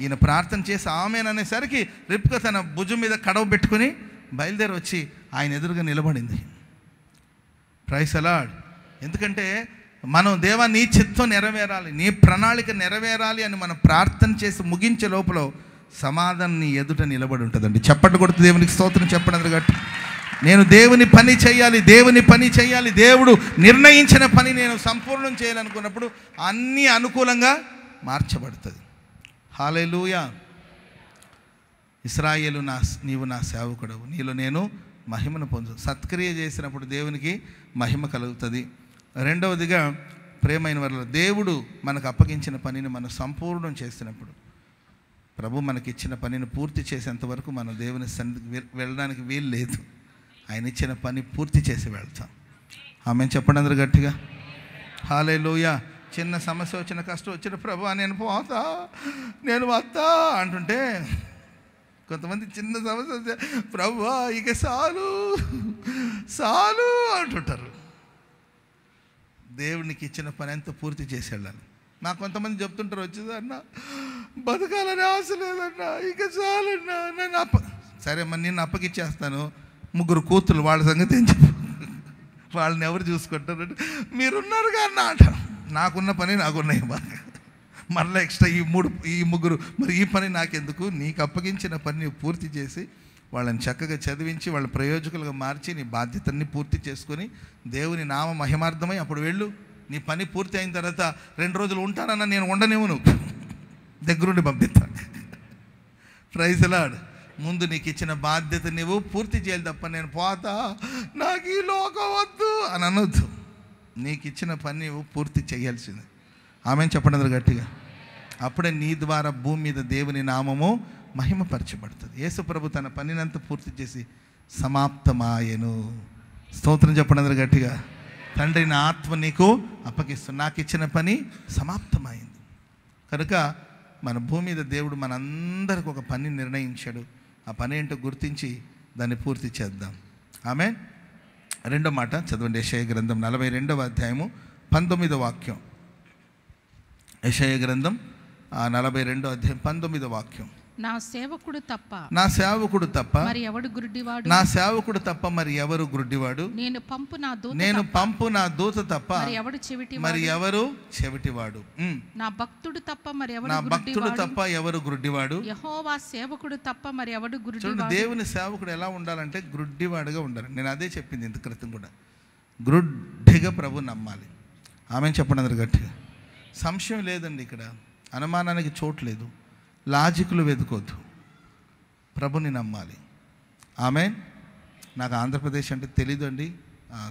ఈయన ప్రార్థన చేసి ఆమేననేసరికి రిబ్కా తన భుజం మీద కడవ పెట్టుకుని బయలుదేరి వచ్చి ఆయన ఎదురుగా నిలబడింది. Praise the Lord. ఎందుకంటే మనం, దేవా, నీ చిత్తం నెరవేరాలి, నీ ప్రణాళిక నెరవేరాలి అని మనం ప్రార్థన చేసి ముగించే లోపల సమాధానం నీ ఎదుట నిలబడి ఉంటుందండి. చప్పట్లు కొడుతూ దేవునికి స్తోత్రం చెప్పండి అందరూ గట్టి. నేను దేవుని పని చేయాలి, దేవుడు నిర్ణయించిన పని నేను సంపూర్ణం చేయాలనుకున్నప్పుడు అన్నీ అనుకూలంగా మార్చబడుతుంది. హల్లెలూయా. ఇశ్రాయేలు, నీవు నా సేవకుడవు, నీలో నేను మహిమను పొందు. సత్క్రియ చేసినప్పుడు దేవునికి మహిమ కలుగుతుంది. రెండవదిగా, ప్రేమైన వారిలో దేవుడు మనకు అప్పగించిన పనిని మనం సంపూర్ణం చేసినప్పుడు, ప్రభు మనకిచ్చిన పనిని పూర్తి చేసేంత వరకు మనం దేవుని సన్నిధికి వెళ్ళడానికి వీలు లేదు. ఆయన ఇచ్చిన పని పూర్తి చేసి వెళ్తాం. ఆమేన్ చెప్పండి అందరూ గట్టిగా. హల్లెలూయా. చిన్న సమస్య వచ్చిన, కష్టం వచ్చిన, ప్రభు నేను పోతా, నేను వస్తా అంటుంటే, కొంతమంది చిన్న సమస్య వస్తే ప్రభు ఇక చాలు అంటుంటారు. దేవునికి ఇచ్చిన పని అంతా పూర్తి చేసి వెళ్ళాలి. నాకు కొంతమంది చెప్తుంటారు, వచ్చేదన్నా బతకాలని ఆశ లేదన్నా, ఇక చాలన్నా, నేను సరే మరి నేను అప్పగిచ్చేస్తాను. 3 కూతురు, వాళ్ళ సంగతి ఏం చెప్పు, వాళ్ళని ఎవరు చూసుకుంటారు, మీరున్నారు కానీ అంట. నాకున్న పని నాకున్నాయి, మరలా ఎక్స్ట్రా ఈ ముగ్గురు, మరి ఈ పని నాకెందుకు? నీకు అప్పగించిన పని నీవు పూర్తి చేసి వాళ్ళని చక్కగా చదివించి వాళ్ళ ప్రయోజకులుగా మార్చి నీ బాధ్యతని పూర్తి చేసుకొని దేవుని నామ మహిమార్థమై అప్పుడు వెళ్ళు. నీ పని పూర్తి అయిన తర్వాత 2 రోజులు ఉంటానన్నా నేను ఉండనేమో, నువ్వు దగ్గరుండి పంపిస్తా. Praise the Lord. ముందు నీకు ఇచ్చిన బాధ్యత నువ్వు పూర్తి చేయాలి తప్ప నేను పోతా, నాకు ఈ లోకం వద్దు అని అనొద్దు. నీకు ఇచ్చిన పని నువ్వు పూర్తి చేయాల్సింది. ఆమేన్ చెప్పండి అందరూ గట్టిగా. అప్పుడే నీ ద్వారా భూమి మీద దేవుని నామము మహిమపరచబడుతుంది. యేసు ప్రభు తన పనినంతా పూర్తి చేసి సమాప్తమాయెను. స్తోత్రం చెప్పండి అందరూ గట్టిగా. తండ్రి, నా ఆత్మ నీకు అప్పగిస్తుంది, నాకు ఇచ్చిన పని సమాప్తమైంది. కనుక మన భూమి మీద దేవుడు మనందరికి ఒక పని నిర్ణయించాడు. ఆ పని ఏంటో గుర్తించి దాన్ని పూర్తి చేద్దాం. ఆమేన్. రెండో మాట చదవండి. యెషయా గ్రంథం 42వ అధ్యాయము 19వ వాక్యం. యెషయా గ్రంథం 42వ అధ్యాయం 19వ వాక్యం. నా సేవకుడు తప్ప మరి ఎవడు గుడ్డివాడు? నా సేవకుడు తప్ప మరి ఎవరు గుడ్డివాడు? నేను పంపు నా దూత తప్ప మరి ఎవరు చెవిటివాడు? నా భక్తుడు తప్ప ఎవరు గుడ్డివాడు? యెహోవా సేవకుడు తప్ప మరి ఎవడు గుడ్డివాడు? దేవుని సేవకుడు ఎలా ఉండాలంటే గుడ్డివాడుగా ఉండాలి. నేను అదే చెప్పింది ఇంత క్రితం కూడా. గుడ్డిగా ప్రభు నమ్మాలి. ఆమె చెప్పండి అందరు గట్టిగా. సంశయం లేదండి, ఇక్కడ అనుమానానికి చోటు లేదు. లాజిక్లు వెతుకోద్దు, ప్రభుని నమ్మాలి. ఆమె నాకు ఆంధ్రప్రదేశ్ అంటే తెలీదు అండి,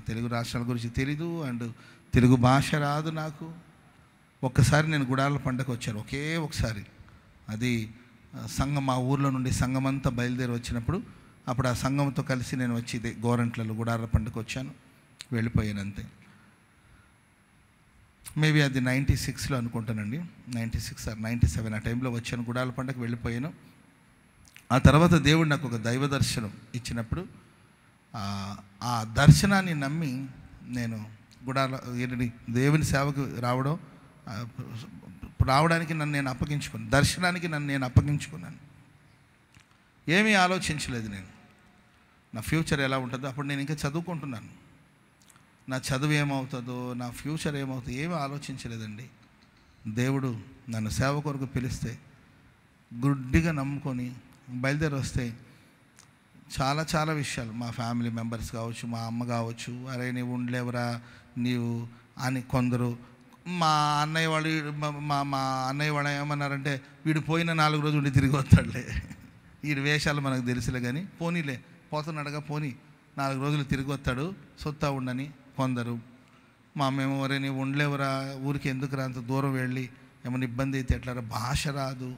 తెలుగు రాష్ట్రాల గురించి తెలీదు, అండ్ తెలుగు భాష రాదు నాకు. ఒక్కసారి నేను గుడాల పండగ వచ్చాను, ఒకే ఒకసారి. అది సంఘం, మా ఊర్లో నుండి సంఘం అంతా బయలుదేరి వచ్చినప్పుడు, అప్పుడు ఆ సంఘంతో కలిసి నేను వచ్చి గోరంట్లలో గుడాల పండుగ వచ్చాను, వెళ్ళిపోయాను అంతే. మేబీ అది 96లో అనుకుంటానండి, 96 or 97 ఆ టైంలో వచ్చాను. గుడాల పండుగ వెళ్ళిపోయాను. ఆ తర్వాత దేవుడు నాకు ఒక దైవ దర్శనం ఇచ్చినప్పుడు ఆ దర్శనాన్ని నమ్మి నేను గుడాల దేవుని సేవకు రావడానికి నన్ను నేను అప్పగించుకున్నాను. దర్శనానికి నన్ను నేను అప్పగించుకున్నాను. ఏమీ ఆలోచించలేదు నేను, నా ఫ్యూచర్ ఎలా ఉంటుందో. అప్పుడు నేను ఇంకా చదువుకుంటున్నాను. నా చదువు ఏమవుతుందో, నా ఫ్యూచర్ ఏమవుతుందో ఏమీ ఆలోచించలేదండి. దేవుడు నన్ను సేవ కొరకు పిలిస్తే గుడ్డిగా నమ్ముకొని బయలుదేరి వస్తే చాలా చాలా విషయాలు, మా ఫ్యామిలీ మెంబర్స్ కావచ్చు, మా అమ్మ కావచ్చు, అరే నీవు ఉండలేవరా నీవు అని కొందరు. మా అన్నయ్య వాళ్ళు ఏమన్నారంటే, వీడు పోయిన 4 రోజులు ఉండి తిరిగి వస్తాడులే, వీడి వేషాలు మనకు తెలుసులే కానీ పోనీలే, పోతున్నాడుగా పోనీ 4 రోజులు తిరిగి వస్తాడు, సొత్తా ఉండని కొందరు. మా మేము వరే నీవు ఉండలేవరా, ఊరికి ఎందుకు రా అంత దూరం వెళ్ళి, ఏమైనా ఇబ్బంది అయితే ఎట్లా, భాష రాదు,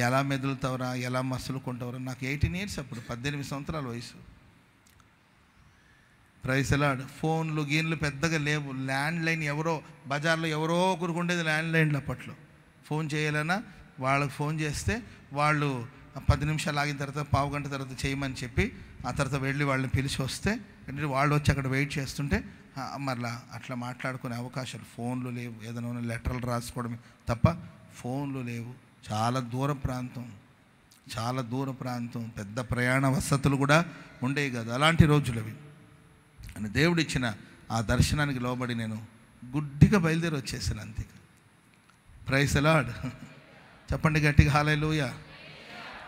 ఎలా మెదులుతావురా, ఎలా మసులుకుంటావురా. నాకు 18 years అప్పుడు, 18 సంవత్సరాల వయసు. Praise Lord. ఫోన్లు గీన్లు పెద్దగా లేవు. ల్యాండ్ లైన్ ఎవరో బజార్లో ఎవరో ఒకరుకుండేది ల్యాండ్ లైన్లు అప్పట్లో. ఫోన్ చేయాలన్నా వాళ్ళకి ఫోన్ చేస్తే వాళ్ళు 10 నిమిషాలు ఆగిన తర్వాత, పావు గంట తర్వాత చేయమని చెప్పి, ఆ తర్వాత వెళ్ళి వాళ్ళని పిలిచి వస్తే వాళ్ళు వచ్చి అక్కడ వెయిట్ చేస్తుంటే మరలా అట్లా మాట్లాడుకునే అవకాశాలు. ఫోన్లు లేవు, ఏదైనా లెటర్లు రాసుకోవడమే తప్ప ఫోన్లు లేవు. చాలా దూర ప్రాంతం, పెద్ద ప్రయాణ వసతులు కూడా ఉండేవి కాదు. అలాంటి రోజులు అవి. అని దేవుడిచ్చిన ఆ దర్శనానికి లోబడి నేను గుడ్డిగా బయలుదేరి వచ్చేసాను అంతే. Praise Lord. చెప్పండి గట్టిగా హల్లెలూయా.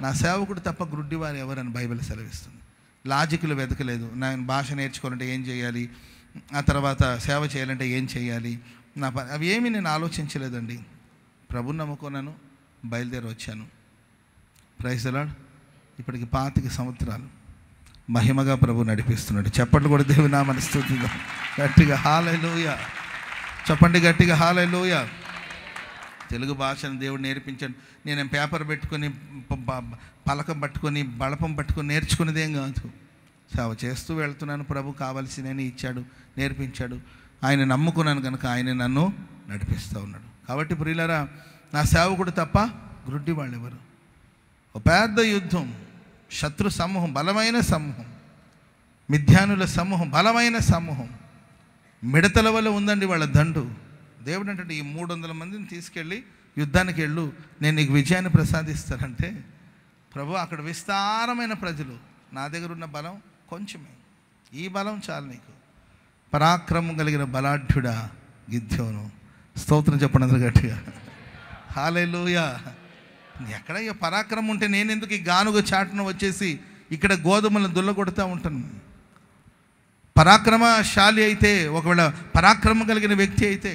నా సేవకుడు తప్ప గుడ్డివారు ఎవరని బైబిల్ సెలవిస్తుంది. లాజిక్లు వెతకలేదు. నేను భాష నేర్చుకోవాలంటే ఏం చేయాలి, ఆ తర్వాత సేవ చేయాలంటే ఏం చేయాలి, అవి ఏమీ నేను ఆలోచించలేదండి. ప్రభుని నమ్ముకున్నాను, బయలుదేరి వచ్చాను. Praise the Lord. ఇప్పటికి 25 సంవత్సరాలు మహిమగా ప్రభు నడిపిస్తున్నాడు. చెప్పండి కూడా దేవుని నామమున స్తుతిద్దాం గట్టిగా హల్లెలూయా. చెప్పండి గట్టిగా హల్లెలూయా. తెలుగు భాషను దేవుడు నేర్పించాడు. నేను పేపర్ పెట్టుకొని, పలకం పట్టుకొని, బళపం పట్టుకొని నేర్చుకునేదేం కాదు. సేవ చేస్తూ వెళ్తున్నాను. ప్రభు కావలసినని ఇచ్చాడు, నేర్పించాడు. ఆయన నమ్ముకున్నాను కనుక ఆయన నన్ను నడిపిస్తూ ఉన్నాడు. కాబట్టి ప్రియులారా, నా సేవకుడు తప్ప గుడ్డి వాళ్ళు ఎవరు? ఒక పెద్ద యుద్ధం, శత్రు సమూహం, బలమైన సమూహం, మిథ్యానుల సమూహం, బలమైన సమూహం, మిడతల వల్ల ఉందండి వాళ్ళ దండు. దేవుడు అంటే ఈ 300 మందిని తీసుకెళ్ళి యుద్ధానికి వెళ్ళు, నేను నీకు విజయాన్ని ప్రసాదిస్తానంటే, ప్రభు అక్కడ విస్తారమైన ప్రజలు, నా దగ్గర ఉన్న బలం కొంచెమే, ఈ బలం చాలు నీకు. పరాక్రమం కలిగిన బలాఢ్యుడా గిద్యోను. స్తోత్రం చెప్పండి అందరూ గట్టిగా హల్లెలూయా. ఎక్కడ ఇక పరాక్రమం ఉంటే నేను ఎందుకు ఈ గానుగ చాటున వచ్చేసి ఇక్కడ గోధుమలను దుల్లగొడతా ఉంటాను? పరాక్రమశాలి అయితే, ఒకవేళ పరాక్రమం కలిగిన వ్యక్తి అయితే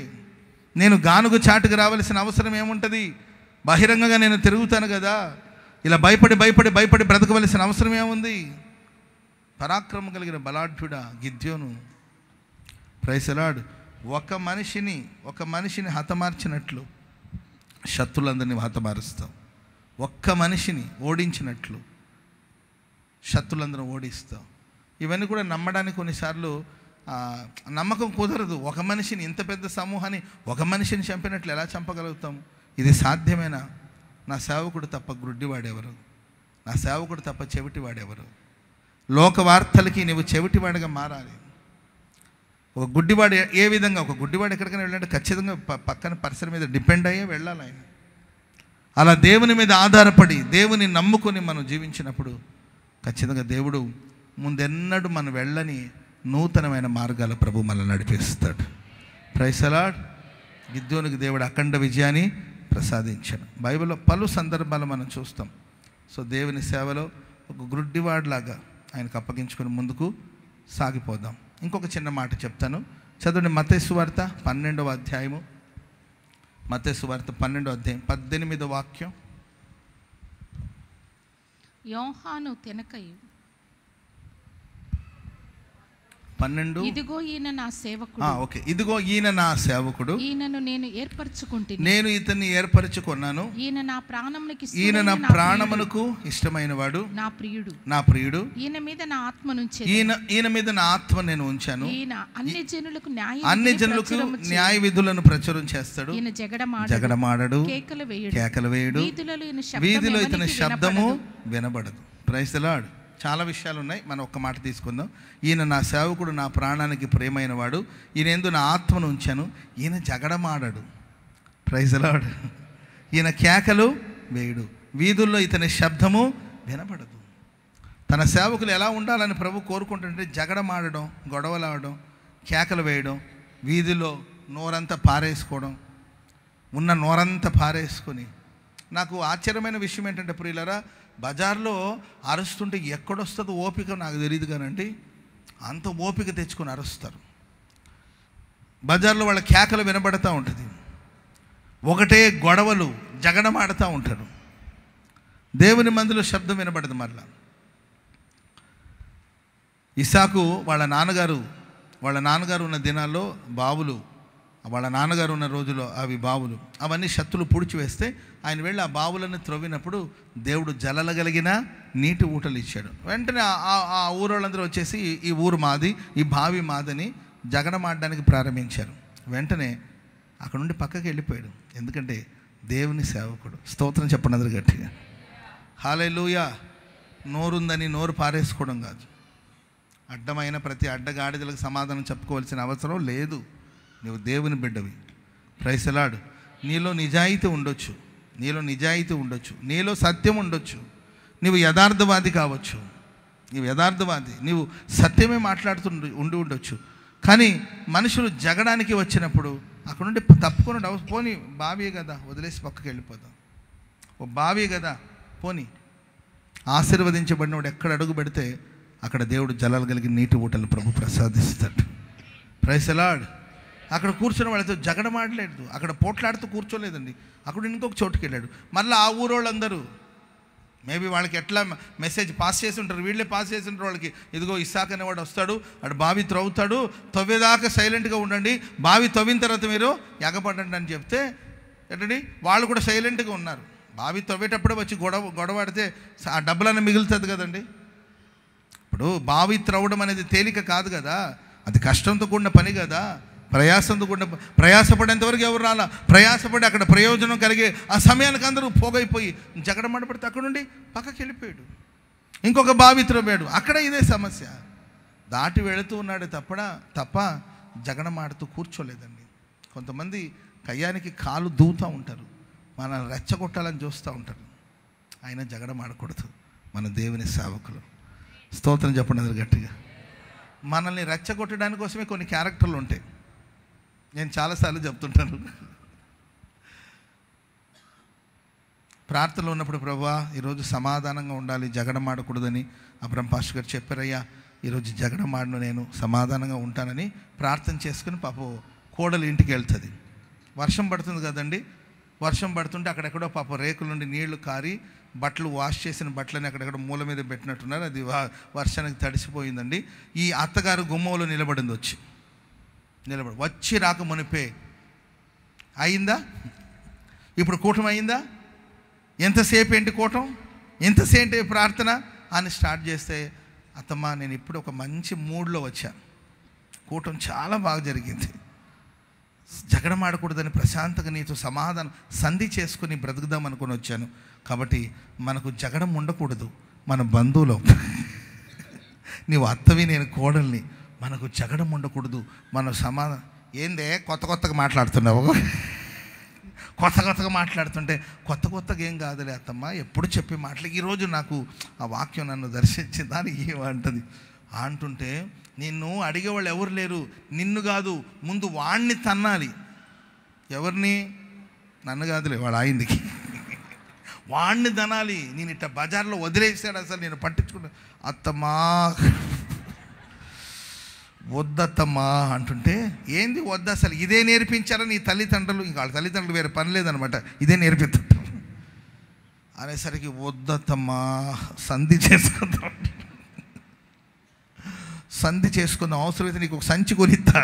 నేను గానుగ చాటుకు రావాల్సిన అవసరం ఏముంటుంది? బహిరంగంగా నేను తిరుగుతాను కదా. ఇలా భయపడి బ్రతకవలసిన అవసరం ఏముంది? పరాక్రమం కలిగిన బలాఢ్యుడా గిద్యోను. Praise the lord. ఒక మనిషిని హతమార్చినట్లు శత్రులందరినీ హతమారుస్తావు. ఒక్క మనిషిని ఓడించినట్లు శత్రులందరూ ఓడిస్తావు. ఇవన్నీ కూడా నమ్మడానికి కొన్నిసార్లు నమ్మకం కుదరదు. ఒక మనిషిని, ఇంత పెద్ద సమూహాన్ని ఒక మనిషిని చంపినట్లు ఎలా చంపగలుగుతాము? ఇది సాధ్యమేనా? నా సేవకుడు తప్ప గుడ్డివాడెవరు? నా సేవకుడు తప్ప చెవిటివాడెవరు? లోక వార్తలకి నువ్వు చెవిటివాడిగా మారాలి. ఒక గుడ్డివాడు ఏ విధంగా, ఒక గుడ్డివాడు ఎక్కడికైనా వెళ్ళాలంటే ఖచ్చితంగా పక్కన పర్సన్ మీద డిపెండ్ అయ్యే వెళ్ళాలి ఆయన. అలా దేవుని మీద ఆధారపడి దేవుని నమ్ముకొని మనం జీవించినప్పుడు ఖచ్చితంగా దేవుడు ముందెన్నడూ మనం వెళ్ళని నూతనమైన మార్గాల ప్రభు మనల్ని నడిపిస్తాడు. Praise the lord. గిద్యోనికి దేవుడు అఖండ విజయాన్ని ప్రసాదించాడు. బైబిల్లో పలు సందర్భాలు మనం చూస్తాం. సో దేవుని సేవలో ఒక గుడ్డివాడిలాగా ఆయనకు అప్పగించుకొని ముందుకు సాగిపోదాం. ఇంకొక చిన్న మాట చెప్తాను, చదవండి. మత్తయి సువార్త 12వ అధ్యాయము. మత్తయి సువార్త 12వ అధ్యాయం 18వ వాక్యం. యోహాను తినకయు 12. ఇదిగో ఈయన నా సేవకుడు. ఓకే, ఇదిగో ఈయన నా సేవకుడు, ఈయనను నేను ఏర్పరచుకుంటుని, నేను ఇతన్ని ఏర్పరచుకున్నాను, ఈయన నా ప్రాణమునకు ఇష్టమైన వాడు, నా ప్రియుడు, ఈయన మీద నా ఆత్మ నుంచి, ఈయన మీద నా ఆత్మ నేను ఉంచాను. ఈయన అన్ని జనులకు న్యాయ విధులను ప్రచురం చేస్తాడు. ఈయన జగడమాడడు, కేకలు వేయడు, వీధిలో ఇతని శబ్దము వినబడదు. ప్రైజ్ ది లార్డ్. చాలా విషయాలు ఉన్నాయి, మనం ఒక్క మాట తీసుకుందాం. ఈయన నా సేవకుడు, నా ప్రాణానికి ప్రియమైన వాడు, ఈయన యందు నా ఆత్మను ఉంచాను, ఈయన జగడమాడడు. Praise the lord. ఈయన కేకలు వేయడు, వీధుల్లో ఇతని శబ్దము వినబడదు. తన సేవకులు ఎలా ఉండాలని ప్రభు కోరుకుంటుంటే జగడమాడడం, గొడవలాడడం, కేకలు వేయడం, వీధిలో నోరంతా పారేసుకోవడం, ఉన్న నోరంతా పారేసుకొని. నాకు ఆశ్చర్యమైన విషయం ఏంటంటే ప్రియులారా, బజార్లో అరుస్తుంటే ఎక్కడొస్తుందో ఓపిక నాకు తెలియదు కానండి, అంత ఓపిక తెచ్చుకొని అరుస్తారు. బజార్లో వాళ్ళ కేకలు వినబడతా ఉంటుంది, ఒకటే గొడవలు, జగడమాడుతూ ఉంటారు. దేవుని మందిలో శబ్దం వినబడదు. మరలా ఇసాకు వాళ్ళ నాన్నగారు ఉన్న దినాల్లో బావులు, వాళ్ళ నాన్నగారు ఉన్న రోజుల్లో అవి బావులు, అవన్నీ శత్రులు పుడిచివేస్తే ఆయన వెళ్ళి ఆ బావులను త్రవ్వినప్పుడు దేవుడు జలలగలిగిన నీటి ఊటలు ఇచ్చాడు. వెంటనే ఆ ఊరోళ్ళందరూ వచ్చేసి ఈ ఊరు మాది, ఈ బావి మాదని జగడమాడడానికి ప్రారంభించారు. వెంటనే అక్కడ నుండి పక్కకి వెళ్ళిపోయాడు. ఎందుకంటే దేవుని సేవకుడు. స్తోత్రం చెప్పండి అందరూ గట్టిగా. హల్లెలూయా. నోరుందని నోరు పారేసుకోవడం కాదు, అడ్డమైన ప్రతి అడ్డగాడిదలకు సమాధానం చెప్పుకోవాల్సిన అవసరం లేదు. నువ్వు దేవుని బిడ్డవి. Praise the lord. నీలో నిజాయితీ ఉండొచ్చు, నీలో సత్యం ఉండొచ్చు, నీవు యథార్థవాది కావచ్చు, నీవు సత్యమే మాట్లాడుతూ ఉండొచ్చు. కానీ మనుషులు జగడానికి వచ్చినప్పుడు అక్కడ నుండి తప్పుకొని పోని, బావి కదా వదిలేసి పక్కకి వెళ్ళిపోదాం, ఓ బావి కదా పోని. ఆశీర్వదించబడినవాడు ఎక్కడ అడుగు పెడితే అక్కడ దేవుడు జలాలు కలిగిన నీటి ఊటలు ప్రభు ప్రసాదిస్తాడు. Praise the Lord. అక్కడ కూర్చున్న వాళ్ళతో జగడమాడలేదు, అక్కడ పోట్లాడుతూ కూర్చోలేదండి, అక్కడ ఇంకొక చోటుకి వెళ్ళాడు. మళ్ళీ ఆ ఊరోళ్ళందరూ మేబీ వాళ్ళకి ఎట్లా మెసేజ్ పాస్ చేసి ఉంటారు, వీళ్ళే పాస్ చేసి ఉంటారు వాళ్ళకి, ఇదిగో ఇస్సాక్ అనేవాడు వస్తాడు, అటు బావి త్రవ్వుతాడు, తవ్వేదాకా సైలెంట్గా ఉండండి, బావి తవ్విన తర్వాత మీరు ఎగపడండి అని చెప్తే ఏంటండి వాళ్ళు కూడా సైలెంట్గా ఉన్నారు. బావి తవ్వేటప్పుడే వచ్చి గొడవాడితే ఆ డబ్బులన్నీ మిగులుతుంది కదండి. ఇప్పుడు బావి త్రవ్వడం అనేది తేలిక కాదు కదా, అది కష్టంతో కూడిన పని కదా, ప్రయాసంతో కూడిన. ప్రయాసపడేంతవరకు ఎవరు రాలా, ప్రయాసపడి అక్కడ ప్రయోజనం కలిగే ఆ సమయానికి అందరూ పోగైపోయి జగడమాడపడితే అక్కడ నుండి పక్కకి వెళ్ళిపోయాడు, ఇంకొక బావి త్రవ్వాడు, అక్కడ ఇదే సమస్య. దాటి వెళుతూ ఉన్నాడు తప్ప జగడమాడుతూ కూర్చోలేదండి. కొంతమంది కయ్యానికి కాలు దూతూ ఉంటారు, మనల్ని రెచ్చగొట్టాలని చూస్తూ ఉంటారు. ఆయన జగడమాడకూడదు. మన దేవుని సేవకులు. స్తోత్రం చెప్పండి అందరు గట్టిగా. మనల్ని రెచ్చగొట్టడానికి కోసమే కొన్ని క్యారెక్టర్లు ఉంటాయి. నేను చాలాసార్లు చెప్తుంటాను, ప్రార్థనలో ఉన్నప్పుడు ప్రభువా ఈరోజు సమాధానంగా ఉండాలి, జగడమాడకూడదని అబ్రహం పాస్టర్ గారు చెప్పారయ్యా, ఈరోజు జగడమాడను, నేను సమాధానంగా ఉంటానని ప్రార్థన చేసుకుని పాపం కోడలు ఇంటికి వెళ్తుంది. వర్షం పడుతుంది కదండి, వర్షం పడుతుంటే అక్కడెక్కడో పాపం రేకుల నుండి నీళ్లు కారి బట్టలు వాష్ చేసిన బట్టలని అక్కడెక్కడ మూల మీద పెట్టినట్టున్నారు, అది వర్షానికి తడిసిపోయిందండి. ఈ అత్తగారు గుమ్మంలో నిలబడింది, వచ్చి రాక మునిపే అయిందా, ఇప్పుడు కూటం అయిందా, ఎంతసేపు ఏంటి కూటం, ఎంతసేపు ప్రార్థన అని స్టార్ట్ చేస్తే, అత్తమ్మ నేను ఇప్పుడు ఒక మంచి మూడ్లో వచ్చాను, కూటం చాలా బాగా జరిగింది, జగడమాడకూడదని ప్రశాంతంగా నీతో సమాధానం సంధి చేసుకుని బ్రతుకుదాం అనుకుని వచ్చాను, కాబట్టి మనకు జగడం ఉండకూడదు, మన బంధువులు, నీవు అత్తవి నేను కోడల్ని, మనకు జగడం ఉండకూడదు. మన సమాధానం ఏందే కొత్తగా మాట్లాడుతున్నావు, కొత్తగా మాట్లాడుతుంటే కొత్తగా ఏం కాదులే అత్తమ్మ, ఎప్పుడు చెప్పే మాటలు. ఈరోజు నాకు ఆ వాక్యం నన్ను దర్శించింది అని ఏమంటుంది అంటుంటే, నిన్ను అడిగేవాళ్ళు ఎవరు లేరు, నిన్ను కాదు ముందు వాణ్ణి తన్నాలి. ఎవరిని? నన్ను కాదులే, వాడు ఆయిందికి వాణ్ణి తనాలి. నేను ఇట్లా బజార్లో వదిలేసాడు, అసలు నేను పట్టించుకుంటా. అత్తమ్మా వద్దత్తమ్మా అంటుంటే, ఏంది వద్దు అసలు, ఇదే నేర్పించారా నీ తల్లిదండ్రులు? ఇంకా వాళ్ళ తల్లిదండ్రులు వేరే పని లేదనమాట, ఇదే నేర్పిస్తుంటారు అనేసరికి వద్దత్తమ్మా సంధి చేసుకుందాం, అవసరమైతే నీకు ఒక సంచి కొనిద్దా,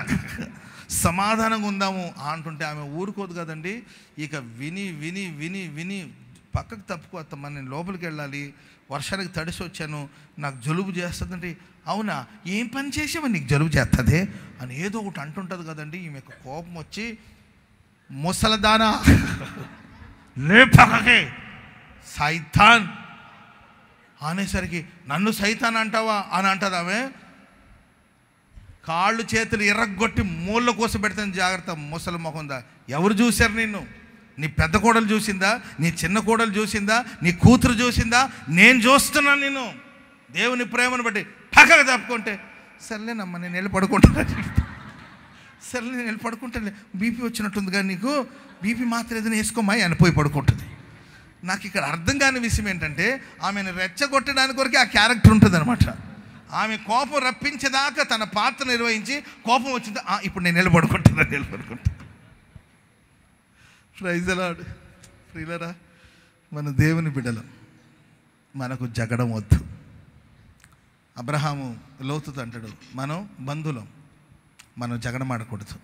సమాధానంగా ఉందాము అంటుంటే ఆమె ఊరుకోదు కదండి. ఇక విని విని విని విని పక్కకు తప్పుకోవద్దమ్మా, నేను లోపలికి వెళ్ళాలి, వర్షానికి తడిసి వచ్చాను, నాకు జలుబు చేస్తుందంటే, అవునా ఏం పని చేసావా నీకు జలుబు చేస్తుంది అని ఏదో ఒకటి అంటుంటుంది కదండి. ఈమెకు కోపం వచ్చి, ముసలదానా లే పక్కకే సైతాన్ అనేసరికి, నన్ను సైతాన్ అంటావా అని అంటుంది ఆమె. కాళ్ళు చేతులు ఎర్రగొట్టి మూల కోసం పెడతాను, జాగ్రత్త ముసలి మొహందా. ఎవరు చూశారు నిన్ను? నీ పెద్ద కోడలు చూసిందా, నీ చిన్న కోడలు చూసిందా, నీ కూతురు చూసిందా? నేను చూస్తున్నాను నిన్ను. దేవుని ప్రేమను బట్టి పక్కగా తప్పుకుంటే, సర్లేనమ్మా నేను వెళ్ళి పడుకుంటాను, సర్లే నేను వెళ్ళి పడుకుంటాను, బీపీ వచ్చినట్టుంది కానీ నీకు బీపీ మాత్రం ఏదైనా వేసుకోమా అని పోయి పడుకుంటుంది. నాకు ఇక్కడ అర్థం కాని విషయం ఏంటంటే, ఆమెను రెచ్చగొట్టడానికి వరకే ఆ క్యారెక్టర్ ఉంటుంది అనమాట. ఆమె కోపం రప్పించేదాకా తన పాత్ర నిర్వహించి, కోపం వచ్చింది ఇప్పుడు నేను నిలబడుకుంటాను. Praise the lord. ప్రియులారా, మన దేవుని బిడ్డలం, మనకు జగడం వద్దు. అబ్రహాము లోతుతో అంటాడు, మనం బంధువులం, మనం జగడమాడకూడదు,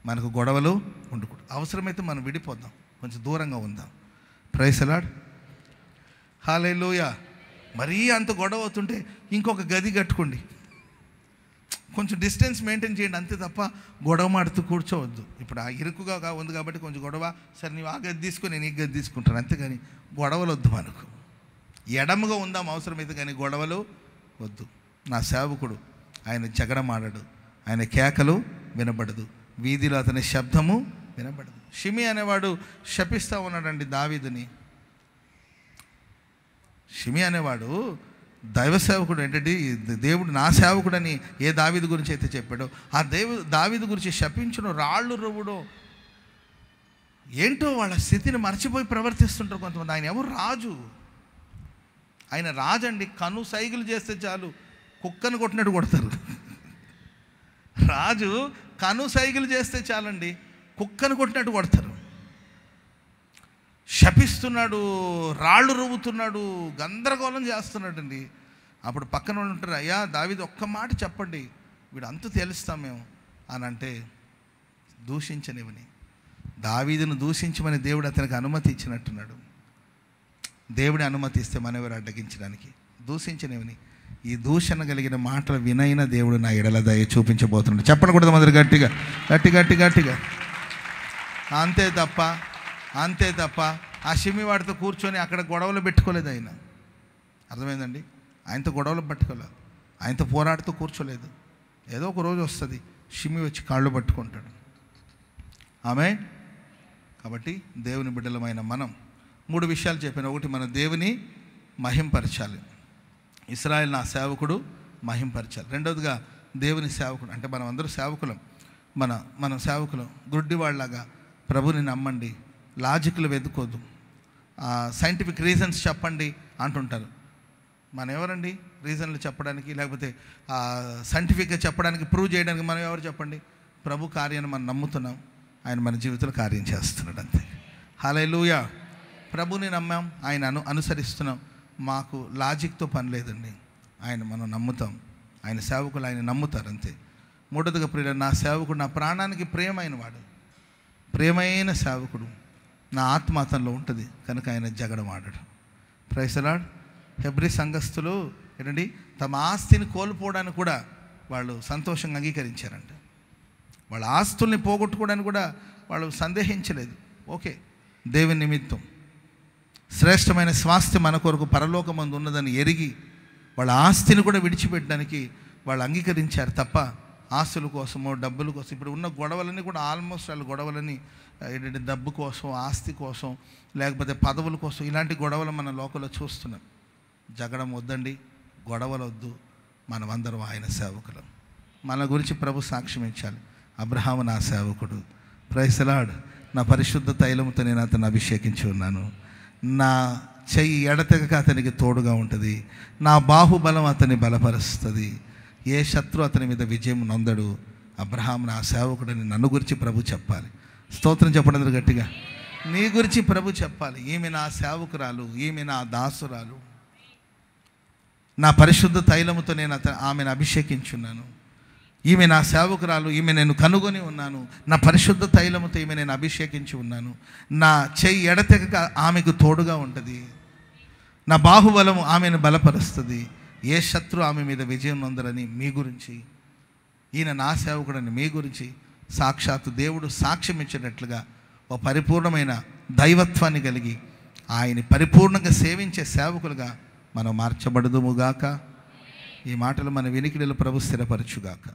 మనకు గొడవలు ఉండకూడదు. అవసరమైతే మనం విడిపోదాం, కొంచెం దూరంగా ఉందాం. Praise the lord. హల్లెలూయా. మరీ అంత గొడవ అవుతుంటే ఇంకొక గది కట్టుకోండి, కొంచెం డిస్టెన్స్ మెయింటైన్ చేయండి, అంతే తప్ప గొడవ మాడుతూ కూర్చోవద్దు. ఇప్పుడు ఆ ఇరుకుగా ఉంది కాబట్టి కొంచెం గొడవ, సరే నీవు ఆ గది తీసుకొని నేను ఈ గది తీసుకుంటాను, అంతేగాని గొడవలు వద్దు. మనకు ఎడముగా ఉందాం అవసరమైతే, కానీ గొడవలు వద్దు. నా సేవకుడు ఆయన జగడమాడడు, ఆయన కేకలు వినబడదు, వీధిలో అతని శబ్దము వినబడదు. షిమి అనేవాడు శపిస్తూ ఉన్నాడండి దావీదుని. షిమి అనేవాడు దైవ సేవకుడు, ఏంటంటే దేవుడు నా సేవకుడని ఏ దావీదు గురించి అయితే చెప్పాడో ఆ దావీదు గురించి శపించును, రాళ్ళు రువ్వుడు ఏంటో వాళ్ళ స్థితిని మర్చిపోయి ప్రవర్తిస్తుంటారు కొంతమంది. ఆయన ఎవరు? రాజు. ఆయన రాజు అండి. కను సైగులు చేస్తే చాలు కుక్కను కొట్టినట్టు కొడతారు. రాజు కను సైగులు చేస్తే చాలండి కుక్కను కొట్టినట్టు కొడతారు. శపిస్తున్నాడు, రాళ్ళు రువ్వుతున్నాడు, గందరగోళం చేస్తున్నాడండి. అప్పుడు పక్కన వాళ్ళు ఉంటారు, అయ్యా దావీదు ఒక్క మాట చెప్పండి, వీడు అంత తెలుస్తాం మేము అని అంటే, దూషించనివని, దావీదును దూషించమని దేవుడు అతనికి అనుమతి ఇచ్చినట్టున్నాడు. దేవుడి అనుమతి ఇస్తే మనెవరు అడ్డగించడానికి? దూషించనివని. ఈ దూషణ కలిగిన మాటలు వినైన దేవుడు నా ఎడల దయ చూపించబోతున్నాడు. చెప్పకూడదు మొదలు గట్టిగా గట్టిగా గట్టిగా. అంతే తప్ప ఆ షిమి వాడితో కూర్చొని అక్కడ గొడవలు పెట్టుకోలేదు ఆయన. అర్థమైందండి? ఆయనతో గొడవలు పట్టుకోలేదు, ఆయనతో పోరాడుతూ కూర్చోలేదు. ఏదో ఒక రోజు వస్తుంది, షిమి వచ్చి కాళ్ళు పట్టుకుంటాడు. ఆమె కాబట్టి దేవుని బిడ్డలమైన మనం 3 విషయాలు చెప్పాను. ఒకటి, మన దేవుని మహింపరచాలి. ఇశ్రాయేలు నా సేవకుడు మహింపరచాలి. రెండవదిగా దేవుని సేవకుడు అంటే మనం అందరూ సేవకులం. మన సేవకులం గుడ్డివాళ్ళలాగా ప్రభుని నమ్మండి, లాజిక్లు వెతుకోద్దు, సైంటిఫిక్ రీజన్స్ చెప్పండి అంటుంటారు. మనం ఎవరండి రీజన్లు చెప్పడానికి? లేకపోతే సైంటిఫిక్గా చెప్పడానికి, ప్రూవ్ చేయడానికి మనం ఎవరు చెప్పండి? ప్రభు కార్యాన్ని మనం నమ్ముతున్నాం, ఆయన మన జీవితంలో కార్యం చేస్తున్నాడు, అంతే. హల్లెలూయా. ప్రభుని నమ్మాం, ఆయన అనుసరిస్తున్నాం. మాకు లాజిక్తో పని లేదండి, ఆయన మనం నమ్ముతాం, ఆయన సేవకులు ఆయన నమ్ముతారు, అంతే. మూడోదిగా ప్రియుల, నా సేవకుడు నా ప్రాణానికి ప్రియమైన వాడు, ప్రియమైన సేవకుడు, నా ఆత్మ అతనిలో ఉంటుంది కనుక ఆయన జగడమాడడు. Praise the lord. హెబ్రీ సంఘస్థులు ఏంటండి, తమ ఆస్తిని కోల్పోవడానికి కూడా వాళ్ళు సంతోషంగా అంగీకరించారంట. వాళ్ళ ఆస్తుల్ని పోగొట్టుకోవడానికి కూడా వాళ్ళు సందేహించలేదు. ఓకే, దేవుని నిమిత్తం శ్రేష్టమైన స్వాస్థ్యం మన కొరకు పరలోకమందు ఉన్నదని ఎరిగి వాళ్ళ ఆస్తిని కూడా విడిచిపెట్టడానికి వాళ్ళు అంగీకరించారు తప్ప ఆస్తుల కోసమో డబ్బుల కోసం. ఇప్పుడు ఉన్న గొడవలన్నీ కూడా ఆల్మోస్ట్ వాళ్ళ గొడవలని ఏంటంటే డబ్బు కోసం, ఆస్తి కోసం, లేకపోతే పదవుల కోసం, ఇలాంటి గొడవలు మన లోకంలో చూస్తున్నాం. జగడం వద్దండి, గొడవలు వద్దు. మనమందరం ఆయన సేవకులం. మన గురించి ప్రభు సాక్ష్యం ఇచ్చాలి. అబ్రహాము నా సేవకుడు, ప్రైజ్ ది లార్డ్, నా పరిశుద్ధ తైలముతో నేను అతన్ని అభిషేకించి ఉన్నాను, నా చెయ్యి ఎడతెగక అతనికి తోడుగా ఉంటుంది, నా బాహుబలం అతన్ని బలపరుస్తుంది, ఏ శత్రు అతని మీద విజయం నొందడు. అబ్రహాము నా సేవకుడని నన్ను గురించి ప్రభు చెప్పాలి. స్తోత్రం చెప్పడం గట్టిగా. నీ గురించి ప్రభు చెప్పాలి, ఈమె నా సేవకురాలు, ఈమె నా దాసురాలు, నా పరిశుద్ధ తైలముతో నేను ఆమెను అభిషేకించున్నాను, ఈమె నా సేవకురాలు, ఈమె నేను కనుగొని ఉన్నాను, నా పరిశుద్ధ తైలముతో ఈమె నేను అభిషేకించి ఉన్నాను, నా చెయ్యి ఎడతెగక ఆమెకు తోడుగా ఉంటుంది, నా బాహుబలము ఆమెను బలపరుస్తుంది, ఏ శత్రు ఆమె మీద విజయం నొందరని మీ గురించి, ఈయన నా సేవకుడని మీ గురించి సాక్షాత్తు దేవుడు సాక్ష్యం ఇచ్చినట్లుగా ఓ పరిపూర్ణమైన దైవత్వాన్ని కలిగి ఆయన్ని పరిపూర్ణంగా సేవించే సేవకులుగా మనం మార్చబడదుముగాక. ఈ మాటలు మన వినికిడిలో ప్రభు స్థిరపరచుగాక.